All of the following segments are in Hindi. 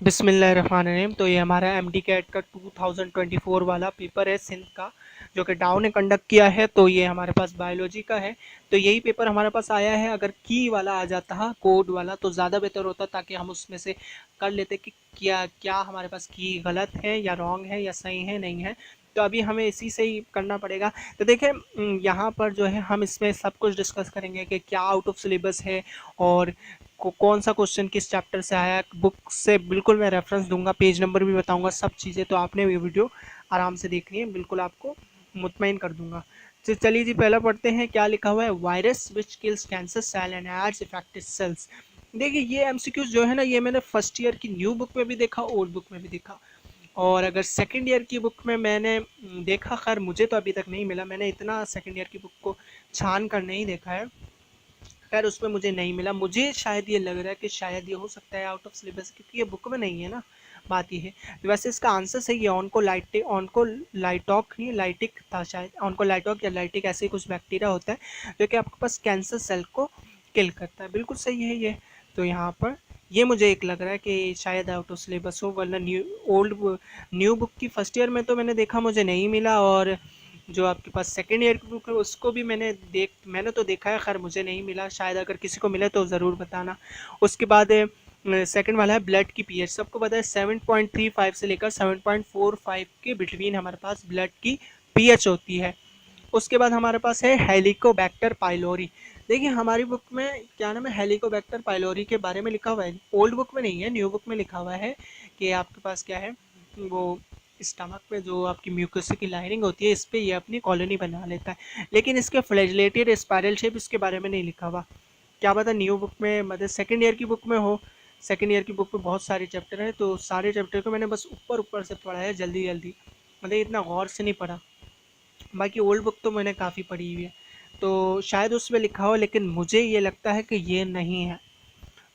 बिस्मिल्लाहिर्रहमानिर्रहीम। तो ये हमारा एमडी कैट का 2024 वाला पेपर है सिंध का, जो कि डाउ ने कंडक्ट किया है। तो ये हमारे पास बायोलॉजी का है। तो यही पेपर हमारे पास आया है। अगर की वाला आ जाता कोड वाला तो ज़्यादा बेहतर होता, ताकि हम उसमें से कर लेते कि क्या क्या हमारे पास की गलत है या रॉन्ग है या सही है नहीं है। तो अभी हमें इसी से ही करना पड़ेगा। तो देखिए, यहाँ पर जो है हम इसमें सब कुछ डिस्कस करेंगे कि क्या आउट ऑफ सिलेबस है और कौन सा क्वेश्चन किस चैप्टर से आया है। बुक से बिल्कुल मैं रेफरेंस दूंगा, पेज नंबर भी बताऊंगा, सब चीज़ें। तो आपने ये वीडियो आराम से देखनी है, बिल्कुल आपको मुतमईन कर दूंगा। तो चलिए जी, पहला पढ़ते हैं क्या लिखा हुआ है। Virus which kills cancer cell and AIDS affected cells. देखिए, ये एमसीक्यूज जो है ना, ये मैंने फर्स्ट ईयर की न्यू बुक में भी देखा, ओल्ड बुक में भी देखा। और अगर सेकंड ईयर की बुक में मैंने देखा, खैर मुझे तो अभी तक नहीं मिला, मैंने इतना सेकंड ईयर की बुक को छान कर नहीं देखा है। खैर उसमें मुझे नहीं मिला। मुझे शायद ये लग रहा है कि शायद ये हो सकता है आउट ऑफ सिलेबस, क्योंकि ये बुक में नहीं है ना। बात ये है। तो वैसे इसका आंसर सही है। ऑनको लाइटॉक नहीं, लाइटिक था शायद। ऑनको लाइटॉक या लाइटिक ऐसे ही कुछ बैक्टीरिया होता है जो कि आपके पास कैंसर सेल को किल करता है। बिल्कुल सही है ये। तो यहाँ पर ये मुझे एक लग रहा है कि शायद आउट ऑफ सिलेबस हो, वरना न्यू बुक की फर्स्ट ईयर में तो मैंने देखा, मुझे नहीं मिला। और जो आपके पास सेकेंड ईयर की बुक है उसको भी मैंने तो देखा है, खैर मुझे नहीं मिला। शायद अगर किसी को मिले तो ज़रूर बताना। उसके बाद सेकंड वाला है ब्लड की पीएच। सबको पता है 7.35 से लेकर 7.45 के बिटवीन हमारे पास ब्लड की पीएच होती है। उसके बाद हमारे पास है हेलिकोबैक्टर पाइलोरी। देखिए, हमारी बुक में क्या नाम है, हेलिकोबैक्टर पाइलोरी के बारे में लिखा हुआ है। ओल्ड बुक में नहीं है, न्यू बुक में लिखा हुआ है कि आपके पास क्या है, वो स्टमक पे जो आपकी म्यूकस की लाइनिंग होती है, इस पे ये अपनी कॉलोनी बना लेता है। लेकिन इसके फ्लैजिलेटेड स्पाइरल शेप इसके बारे में नहीं लिखा हुआ। क्या पता न्यू बुक में, मतलब सेकेंड ईयर की बुक में हो। सेकेंड ईयर की बुक में बहुत सारे चैप्टर हैं, तो सारे चैप्टर को मैंने बस ऊपर ऊपर से पढ़ा है, जल्दी जल्दी, मतलब इतना गौर से नहीं पढ़ा। बाकी ओल्ड बुक तो मैंने काफ़ी पढ़ी हुई है, तो शायद उसमें लिखा हो, लेकिन मुझे ये लगता है कि ये नहीं है।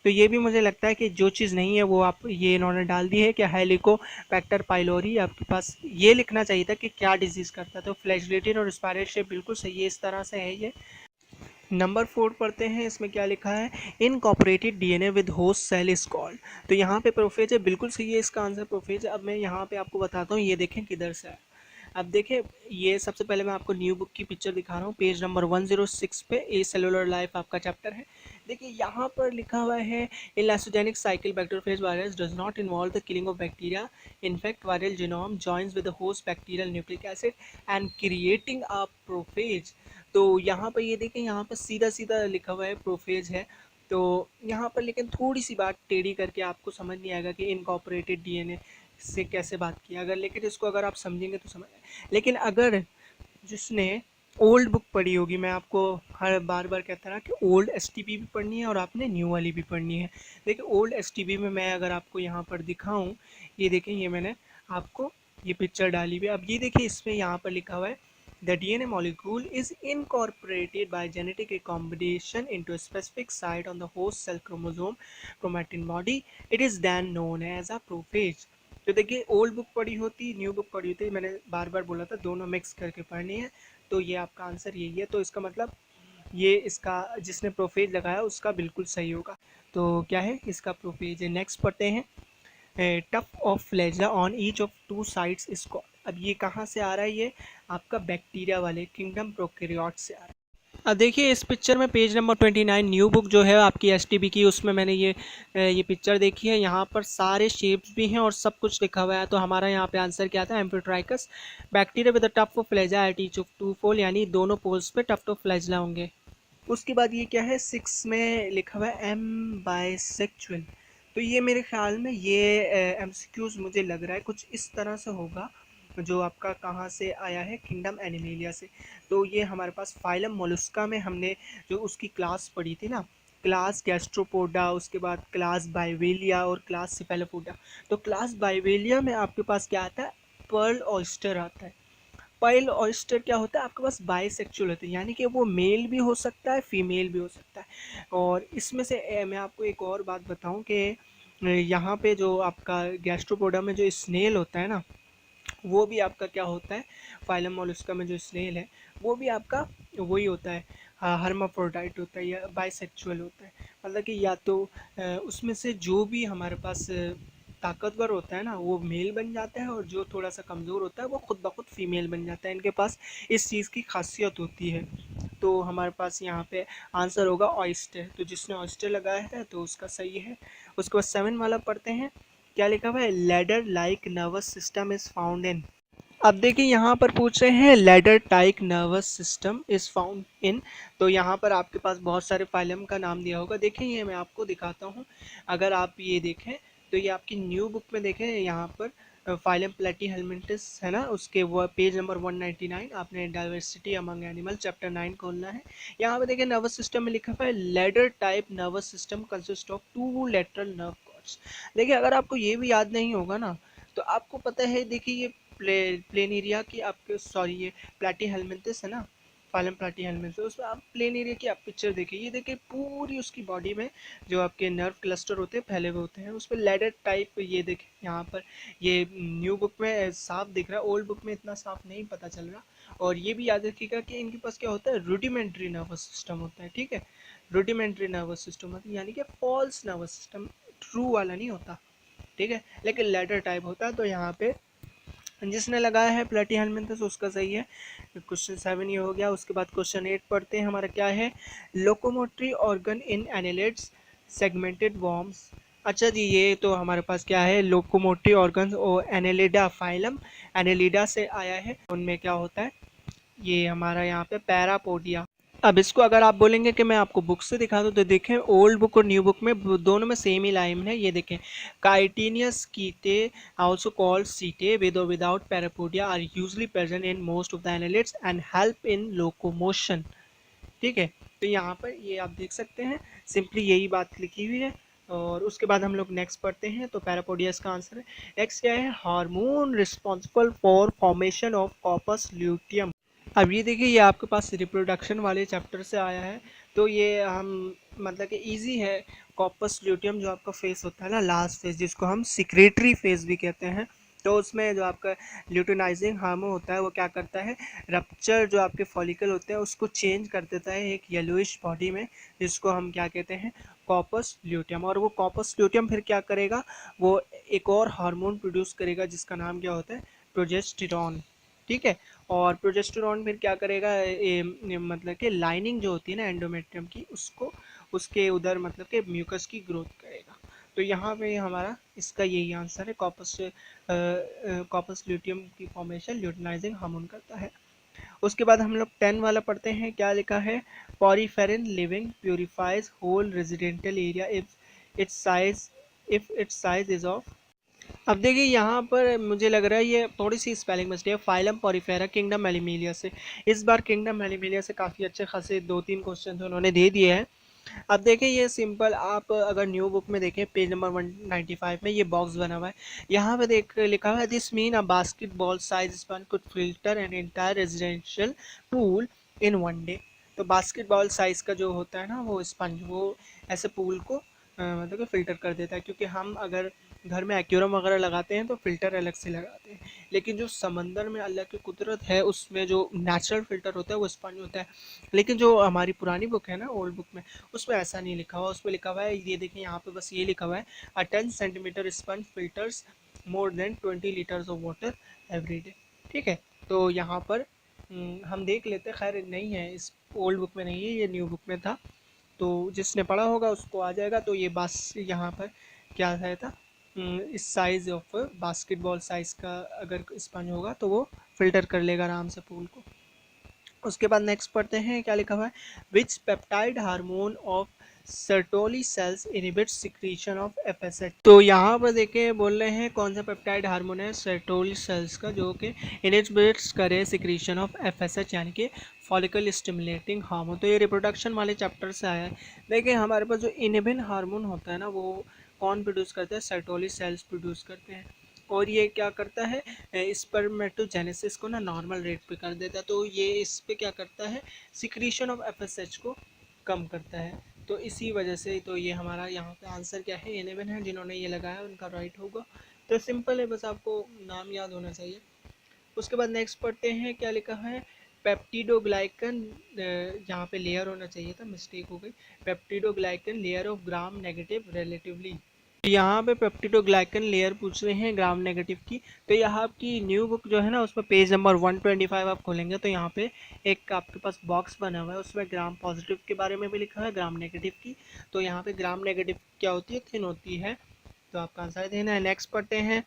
तो ये भी मुझे लगता है कि जो चीज़ नहीं है वो आप ये इन्होंने डाल दी है कि हेलिकोबैक्टर पाइलोरी। आपके पास ये लिखना चाहिए था कि क्या डिजीज़ करता है। तो फ्लैजिलेटेड और स्पायरेट शेप बिल्कुल सही है, इस तरह से है ये। नंबर 4 पढ़ते हैं। इसमें क्या लिखा है, incorporated DNA with host cell is called. तो यहाँ पे प्रोफेज है, बिल्कुल सही है इसका आंसर, प्रोफेज है। अब मैं यहाँ पे आपको बताता हूँ, ये देखें किधर से है। अब देखिए, ये सबसे पहले मैं आपको न्यू बुक की पिक्चर दिखा रहा हूँ, पेज नंबर 106 पे ए सेलुलर लाइफ आपका चैप्टर है। देखिए, यहाँ पर लिखा हुआ है, in lysogenic cycle bacteriophage virus does not involve the killing of bacteria, in fact viral genome joins with the host bacterial nucleic acid and creating a prophage. तो यहाँ पर ये देखें, यहाँ पर सीधा सीधा लिखा हुआ है प्रोफेज है। तो यहाँ पर लेकिन थोड़ी सी बात टेढ़ी करके आपको समझ नहीं आएगा कि इनकॉपरेटेड डीएनए से कैसे बात की, अगर लेकिन इसको अगर आप समझेंगे तो समझ आए। लेकिन अगर जिसने ओल्ड बुक पढ़ी होगी, मैं आपको हर बार बार कहता रहा कि ओल्ड एसटीपी भी पढ़नी है और आपने न्यू वाली भी पढ़नी है। देखिए, ओल्ड एसटीपी में मैं अगर आपको यहाँ पर दिखाऊं, ये देखें, ये मैंने आपको ये पिक्चर डाली हुई है। अब ये देखिए, इसमें यहाँ पर लिखा हुआ है the DNA molecule is incorporated by genetic recombination into a specific site on the host cell chromosome chromatin body. It is then known as a prophage. तो देखिए, ओल्ड बुक पढ़ी होती, न्यू बुक पढ़ी होती, मैंने बार बार बोला था दोनों मिक्स करके पढ़नी है। तो ये आपका आंसर यही है। तो इसका मतलब ये इसका जिसने प्रोफेज लगाया उसका बिल्कुल सही होगा। तो क्या है, इसका प्रोफेज है। नेक्स्ट पढ़ते हैं, tough of flagella on each of two sides is called. अब ये कहाँ से आ रहा है, ये आपका बैक्टीरिया वाले किंगडम प्रोकैरियोट से आ रहा है। अब देखिए, इस पिक्चर में पेज नंबर 29 न्यू बुक जो है आपकी एसटीबी की, उसमें मैंने ये पिक्चर देखी है। यहाँ पर सारे शेप्स भी हैं और सब कुछ लिखा हुआ है। तो हमारा यहाँ पे आंसर क्या था, amphitrichous bacteria with tuft of flagella at each of two pole, यानी दोनों पोल्स पे टफ ऑफ फ्लैजला होंगे। उसके बाद ये क्या है, 6 में लिखा हुआ है एम बाइसेक्चुअल। तो ये मेरे ख्याल में ये एमसीक्यूज़ मुझे लग रहा है कुछ इस तरह से होगा, जो आपका कहाँ से आया है, किंगडम एनिमेलिया से। तो ये हमारे पास फाइलम मोलुस्का में हमने जो उसकी क्लास पढ़ी थी ना, क्लास गैस्ट्रोपोडा, उसके बाद क्लास बाइवेलिया और क्लास सिफेलोपोडा। तो क्लास बाइवेलिया में आपके पास क्या आता है, पर्ल ऑयस्टर आता है। पर्ल ऑयस्टर क्या होता है, आपके पास बाइसेक्चुअल होते हैं, यानी कि वो मेल भी हो सकता है, फीमेल भी हो सकता है। और इसमें से मैं आपको एक और बात बताऊं कि यहाँ पे जो आपका गैस्ट्रोपोडा में जो स्नेल होता है ना, वो भी आपका क्या होता है, फाइलम मोलस्का में जो स्नेल है वो भी आपका वही होता है, हर्माफ्रोडाइट होता है या बाइसेक्सुअल होता है। मतलब कि या तो उसमें से जो भी हमारे पास ताकतवर होता है ना वो मेल बन जाता है, और जो थोड़ा सा कमज़ोर होता है वो खुद ब खुद फीमेल बन जाता है। इनके पास इस चीज़ की खासियत होती है। तो हमारे पास यहाँ पे आंसर होगा ऑयस्टर। तो जिसने ऑयस्टर लगाया है तो उसका सही है। उसके बाद 7 वाला पढ़ते हैं, क्या लिखा हुआ है, ladder like nervous system is found in. अब देखिए यहाँ पर पूछ रहे हैं ladder like nervous system is found in. तो यहाँ पर आपके पास बहुत सारे फाइलम का नाम दिया होगा। देखें ये मैं आपको दिखाता हूँ। अगर आप ये देखें तो ये आपकी न्यू बुक में देखें, यहाँ पर फाइलम प्लेटीहेल्मिंथस है ना, उसके वो पेज नंबर 199 आपने डाइवर्सिटी अमंग एनिमल चैप्टर 9 खोलना है। यहाँ पे देखिए नर्वस सिस्टम में लिखा हुआ है ladder type nervous system consist of 2 lateral nerve cords. देखिए अगर आपको ये भी याद नहीं होगा ना तो आपको पता है, देखिए ये प्लेन एरिया की आपके, सॉरी ये प्लेटीहेल्मिंथस है ना, फाइलम प्लेटीहेल्मिंथस, उसमें आप प्लेन एरिया की आप पिक्चर देखिए, ये देखिए पूरी उसकी बॉडी में जो आपके नर्व क्लस्टर होते हैं फैले हुए होते हैं, उस पर लैडर टाइप, ये देखें यहाँ पर ये न्यू बुक में साफ दिख रहा है, ओल्ड बुक में इतना साफ नहीं पता चल रहा। और ये भी याद रखिएगा कि इनके पास क्या होता है, रूडिमेंट्री नर्वस सिस्टम होता है, ठीक है, रूडिमेंट्री नर्वस सिस्टम होता है, यानी कि फॉल्स नर्वस सिस्टम, ट्रू वाला नहीं होता, ठीक है, लेकिन लैडर टाइप होता है। तो यहाँ पे जिसने लगाया है प्लेटीहेल्मिंथस उसका सही है। क्वेश्चन 7 ये हो गया। उसके बाद क्वेश्चन 8 पढ़ते हैं, हमारा क्या है, locomotory organ in annelids segmented worms. अच्छा जी, ये तो हमारे पास क्या है, लोकोमोटरी ऑर्गन्स और एनेलिडा, फाइलम एनेलिडा से आया है। उनमें क्या होता है, ये हमारा यहाँ पे पैरापोडिया। अब इसको अगर आप बोलेंगे कि मैं आपको बुक से दिखा दूँ तो देखें ओल्ड बुक और न्यू बुक में दोनों में सेम ही लाइन है। ये देखें, chitinous chaetae also called setae with और without parapodia are usually present in most of the annelids and help in locomotion. ठीक है, तो यहाँ पर ये आप देख सकते हैं, सिंपली यही बात लिखी हुई है। और उसके बाद हम लोग नेक्स्ट पढ़ते हैं, तो पैरापोडिया इसका आंसर है। नेक्स्ट क्या है, hormone responsible for formation of corpus luteum. अब ये देखिए ये आपके पास रिप्रोडक्शन वाले चैप्टर से आया है। तो ये हम मतलब कि इजी है। कॉर्पस ल्यूटियम जो आपका फेस होता है ना, लास्ट फेज जिसको हम सिक्रेटरी फेज भी कहते हैं, तो उसमें जो आपका ल्यूटिनाइजिंग हार्मोन होता है वो क्या करता है, रप्चर जो आपके फॉलिकल होते हैं उसको चेंज कर देता है एक येलोइश बॉडी में, जिसको हम क्या कहते हैं, कॉर्पस ल्यूटियम। और वो कॉर्पस ल्यूटियम फिर क्या करेगा, वो एक और हार्मोन प्रोड्यूस करेगा जिसका नाम क्या होता है, प्रोजेस्टेरॉन। ठीक है, और प्रोजेस्टेरॉन फिर क्या करेगा, मतलब कि लाइनिंग जो होती है ना एंडोमेट्रियम की, उसको उसके उधर मतलब कि म्यूकस की ग्रोथ करेगा। तो यहाँ पे हमारा इसका यही आंसर है, कॉर्पस ल्यूटियम की फॉर्मेशन ल्यूटिनाइजिंग हार्मोन करता है। उसके बाद हम लोग 10 वाला पढ़ते हैं, क्या लिखा है, poriferan living purifies whole residential area if its size is of. अब देखिए यहाँ पर मुझे लग रहा है ये थोड़ी सी स्पेलिंग मिस्टेक है, फाइलम पॉरीफेरा किंगडम एलिमेलिया से। इस बार किंगडम एलिमेलिया से काफ़ी अच्छे खासे 2-3 क्वेश्चन उन्होंने दे दिए हैं। अब देखिए ये सिंपल, आप अगर न्यू बुक में देखें पेज नंबर 195 में ये बॉक्स बना हुआ है, यहाँ पे देख लिखा हुआ है this mean a basketball size sponge could filter an entire residential pool in 1 day. तो बास्केटबॉल साइज का जो होता है ना वो स्पंज, वो ऐसे पूल को मतलब कि फ़िल्टर कर देता है। क्योंकि हम अगर घर में एक्वेरियम वगैरह लगाते हैं तो फ़िल्टर अलग से लगाते हैं, लेकिन जो समंदर में अल्लाह की कुदरत है उसमें जो नेचुरल फ़िल्टर होता है वो स्पंज होता है। लेकिन जो हमारी पुरानी बुक है ना, ओल्ड बुक में, उसमें ऐसा नहीं लिखा हुआ। उसमें लिखा हुआ है, ये देखिए यहाँ पे बस ये लिखा हुआ है, अ 10 centimetre sponge filters more than 20 litres of water every day. ठीक है, तो यहाँ पर हम देख लेते हैं, खैर नहीं है इस ओल्ड बुक में, नहीं है ये न्यू बुक में था, तो जिसने पढ़ा होगा उसको आ जाएगा। तो ये बस यहाँ पर क्या है था, इस साइज़ ऑफ बास्केटबॉल साइज़ का अगर स्पंज होगा तो वो फिल्टर कर लेगा आराम से पूल को। उसके बाद नेक्स्ट पढ़ते हैं, क्या लिखा हुआ है, which peptide hormone of Sertoli cells inhibits secretion of FSH. तो यहाँ पर देखें बोल रहे हैं कौन सा पेप्टाइड हार्मोन है सर्टोली सेल्स का जो कि इनहिबिट्स करे सिक्रीशन ऑफ एफएसएच, यानी कि फॉलिकल स्टिमुलेटिंग हार्मोन। तो ये रिप्रोडक्शन वाले चैप्टर से आया है। देखिए हमारे पास जो इनहिबिन हार्मोन होता है ना वो कौन प्रोड्यूस करता है, सर्टोली सेल्स प्रोड्यूस करते हैं। और ये क्या करता है, स्पर्मेटोजेनेसिस को ना नॉर्मल रेट पे कर देता है। तो ये इस पे क्या करता है, सिक्रीशन ऑफ एफएसएच को कम करता है। तो इसी वजह से तो ये हमारा यहाँ पे आंसर क्या है, इलेवन है, जिन्होंने ये लगाया उनका राइट होगा। तो सिंपल है, बस आपको नाम याद होना चाहिए। उसके बाद नेक्स्ट पढ़ते हैं, क्या लिखा है, पेप्टिडोग्लाइकन, जहाँ पे लेयर होना चाहिए था मिस्टेक हो गई, peptidoglycan layer of gram negative relatively. यहाँ पे पेप्टिडोग्लाइकन लेयर पूछ रहे हैं ग्राम नेगेटिव की। तो यहाँ आपकी न्यू बुक जो है ना, उसमें पेज नंबर 125 आप खोलेंगे तो यहाँ पे एक आपके पास बॉक्स बना हुआ है, उसमें ग्राम पॉजिटिव के बारे में भी लिखा है, ग्राम नेगेटिव की। तो यहाँ पे ग्राम नेगेटिव क्या होती है? थिन होती है। तो आपका आंसर देना है। नेक्स्ट पढ़ते हैं,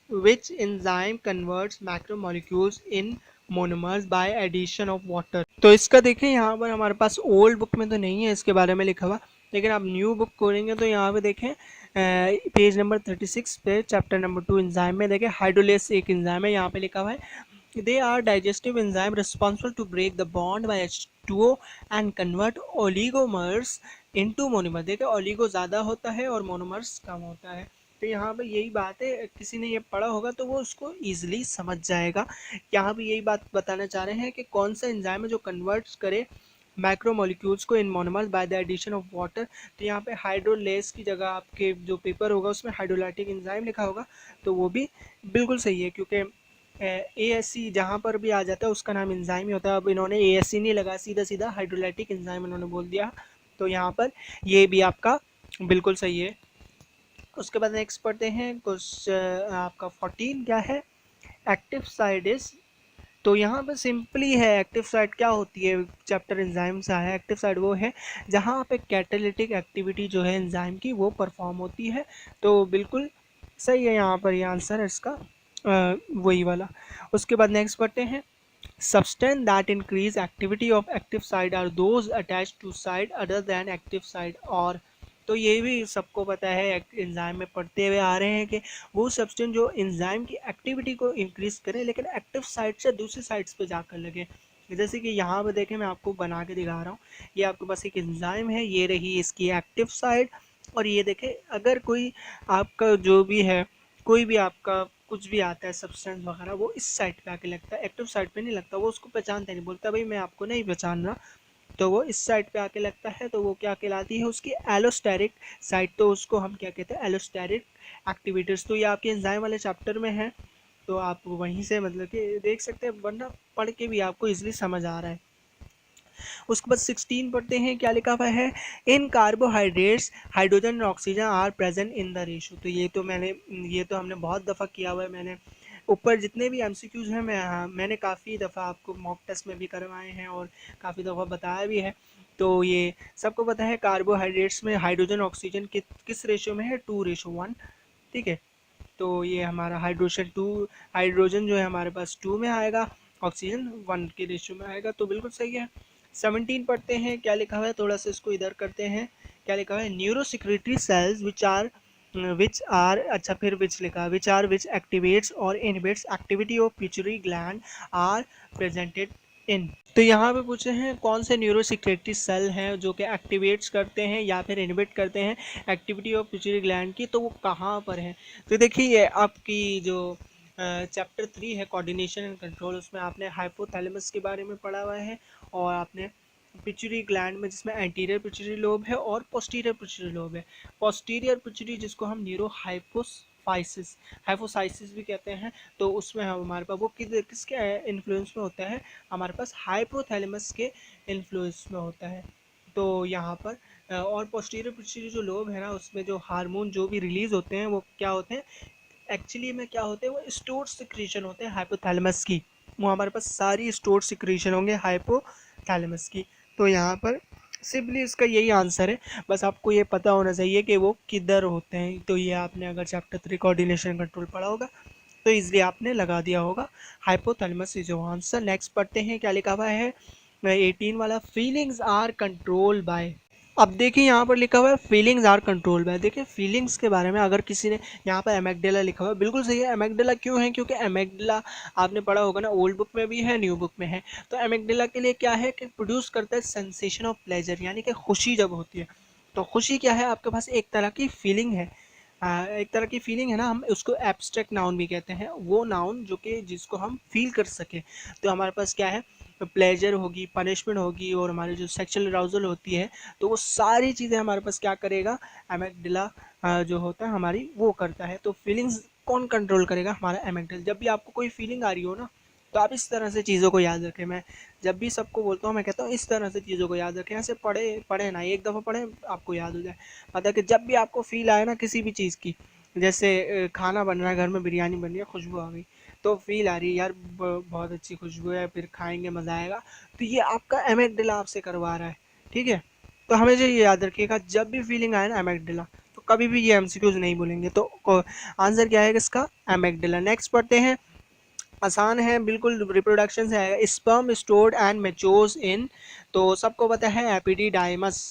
which enzyme converts macromolecules in monomers by addition of water. तो इसका देखिए यहाँ पर हमारे पास ओल्ड बुक में तो नहीं है इसके बारे में लिखा हुआ, लेकिन आप न्यू बुक खोलेंगे तो यहाँ पे देखें पेज नंबर 36 पे चैप्टर नंबर 2 एंजाइम में देखें हाइड्रोलेस एक एंजाइम है, यहाँ पे लिखा हुआ है they are digestive enzyme responsible to break the bond by H2O and convert oligomers into monomer. देखिए ओलिगो ज़्यादा होता है और मोनोमर्स कम होता है। तो यहाँ पे यही बात है, किसी ने ये पढ़ा होगा तो वो उसको ईजिली समझ जाएगा। यहाँ पे यही बात बताना चाह रहे हैं कि कौन सा एंजाइम है जो कन्वर्ट्स करे मैक्रोमोलिक्यूल्स को in monomers by the addition of water. तो यहाँ पे हाइड्रोलेस की जगह आपके जो पेपर होगा उसमें हाइड्रोलाइटिक एंजाइम लिखा होगा, तो वो भी बिल्कुल सही है, क्योंकि ASC जहाँ पर भी आ जाता है उसका नाम एंजाइम ही होता है। अब इन्होंने ASC नहीं लगा, सीधा सीधा हाइड्रोलाइटिक एंजाइम इन्होंने बोल दिया, तो यहाँ पर ये भी आपका बिल्कुल सही है। उसके बाद नेक्स्ट पढ़ते हैं कुछ आपका 14 क्या है, एक्टिव साइड इज। तो यहाँ पे सिंपली है, एक्टिव साइट क्या होती है, चैप्टर एंजाइम से आया। एक्टिव साइट वो है जहाँ पे कैटालिटिक एक्टिविटी जो है एंजाइम की वो परफॉर्म होती है। तो बिल्कुल सही है यहाँ पर ये आंसर है इसका, वही वाला। उसके बाद नेक्स्ट पढ़ते हैं, substance that increase activity of active site are those attach to site other than active site. और तो ये भी सबको पता है, एंजाइम में पढ़ते हुए आ रहे हैं कि वो सब्सटेंस जो एंजाइम की एक्टिविटी को इंक्रीज करे लेकिन एक्टिव साइट से दूसरी साइट्स पे जाकर लगे। जैसे कि यहाँ पे देखें, मैं आपको बना के दिखा रहा हूँ, ये आपके पास एक एंजाइम है, ये रही इसकी एक्टिव साइट, और ये देखें अगर कोई आपका जो भी है, कोई भी आपका कुछ भी आता है सब्सटेंस वगैरह, वो इस साइड पे आके लगता है, एक्टिव साइड पे नहीं लगता, वो उसको पहचानता नहीं, बोलता भाई मैं आपको नहीं पहचान रहा, तो वो इस साइड पे आके लगता है, तो वो क्या कहलाती है उसकी एलोस्टेरिक साइड। तो उसको हम क्या कहते हैं, एलोस्टेरिक एक्टिविटीज़। तो ये आपके एंजाइम वाले चैप्टर में है, तो आप वहीं से मतलब कि देख सकते हैं, वरना पढ़ के भी आपको इजीली समझ आ रहा है। उसके बाद 16 पढ़ते हैं, क्या लिखा हुआ है, इन कार्बोहाइड्रेट्स हाइड्रोजन और oxygen are present in the ratio. तो ये तो हमने बहुत दफ़ा किया हुआ है, मैंने ऊपर जितने भी MCQs हैं मैंने काफ़ी दफ़ा आपको मॉक टेस्ट में भी करवाए हैं और काफ़ी दफ़ा बताया भी है। तो ये सबको पता है कार्बोहाइड्रेट्स में हाइड्रोजन ऑक्सीजन किस रेशो में है, 2:1। ठीक है, तो ये हमारा हाइड्रोजन जो है हमारे पास 2 में आएगा, ऑक्सीजन 1 के रेशियो में आएगा, तो बिल्कुल सही है। 17 पढ़ते हैं, क्या लिखा हुआ है, थोड़ा सा इसको इधर करते हैं। क्या लिखा हुआ है, न्यूरोसिक्रेटरी सेल्स विच आर अच्छा फिर विच लिखा, विच एक्टिवेट्स और inhibits activity of pituitary gland are presented in. तो यहाँ पे पूछे हैं कौन से न्यूरोसिक्रेटरी सेल हैं जो कि एक्टिवेट्स करते हैं या फिर इनहिबिट करते हैं एक्टिविटी ऑफ पिट्यूटरी ग्लैंड की, तो वो कहाँ पर है। तो देखिए ये आपकी जो चैप्टर 3 है कोऑर्डिनेशन एंड कंट्रोल, उसमें आपने हाइपोथैलेमस के बारे में पढ़ा हुआ है, और आपने पिट्यूटरी ग्लैंड में जिसमें एंटीरियर पिट्यूटरी लोब है और पोस्टीरियर पिट्यूटरी लोब है। पोस्टीरियर पिट्यूटरी जिसको हम न्यूरो हाइपोसाइसिस भी कहते हैं, तो उसमें हमारे पास वो किसके इन्फ्लुएंस में होता है, हमारे पास हाइपोथैलेमस के इन्फ्लुएंस में होता है। तो यहाँ पर और पोस्टीरियर पिट्यूटरी जो लोब है ना, उसमें जो हार्मोन जो भी रिलीज होते हैं वो क्या होते हैं, एक्चुअली में क्या होते हैं, वो स्टोर सिक्रीशन होते हैं हाइपोथैलेमस की, वो हमारे पास सारी स्टोर सिक्रीशन होंगे हाइपोथैलेमस की। तो यहाँ पर सिंपली इसका यही आंसर है, बस आपको ये पता होना चाहिए कि वो किधर होते हैं। तो ये आपने अगर चैप्टर 3 कोऑर्डिनेशन कंट्रोल पढ़ा होगा तो इसलिए आपने लगा दिया होगा, hypothalamus is your answer. Next पढ़ते हैं, क्या लिखा हुआ है 18 वाला, फीलिंग्स आर कंट्रोल बाय। अब देखिए यहाँ पर लिखा हुआ है फीलिंग्स आर कंट्रोल बाय। देखिए फीलिंग्स के बारे में अगर किसी ने यहाँ पर एमेगडेला लिखा हुआ है, बिल्कुल सही है। एमेगडेला क्यों है, क्योंकि एमेगडेला आपने पढ़ा होगा ना, ओल्ड बुक में भी है न्यू बुक में है। तो एमेगडेला के लिए क्या है कि प्रोड्यूस करता है सेंसेशन ऑफ प्लेजर, यानी कि खुशी जब होती है। तो खुशी क्या है, आपके पास एक तरह की फीलिंग है, एक तरह की फीलिंग है ना, हम उसको एब्स्ट्रैक्ट नाउन भी कहते हैं, वो नाउन जो कि जिसको हम फील कर सके। तो हमारे पास क्या है, प्लेजर होगी, पनिशमेंट होगी, और हमारी जो सेक्सुअल अराउजल होती है, तो वो सारी चीज़ें हमारे पास क्या करेगा, एमेगडाला जो होता है हमारी वो करता है। तो फीलिंग्स कौन कंट्रोल करेगा, हमारा एमेगडाला। जब भी आपको कोई फीलिंग आ रही हो ना, तो आप इस तरह से चीज़ों को याद रखें। मैं जब भी सबको बोलता हूँ मैं कहता हूँ इस तरह से चीज़ों को याद रखें, ऐसे पढ़े पढ़े ना, एक दफ़ा पढ़ें आपको याद हो जाए। मतलब कि जब भी आपको फील आए ना किसी भी चीज़ की, जैसे खाना बन रहा है घर में, बिरयानी बन रही है, खुशबू आ गई तो फील आ रही है यार बहुत अच्छी खुशबू है, फिर खाएंगे मज़ा आएगा, तो ये आपका एमेगडाला आपसे करवा रहा है। ठीक है, तो हमेशा ये याद रखिएगा जब भी फीलिंग आए ना एमेगडाला, तो कभी भी ये एमसीक्यूज नहीं बोलेंगे। तो आंसर क्या है इसका? एमेगडाला। नेक्स्ट पढ़ते हैं, आसान है बिल्कुल, रिप्रोडक्शन से आएगा। स्पर्म स्टोर्ड एंड मैच्योर्स इन, तो सबको पता है एपिडिडाइमस।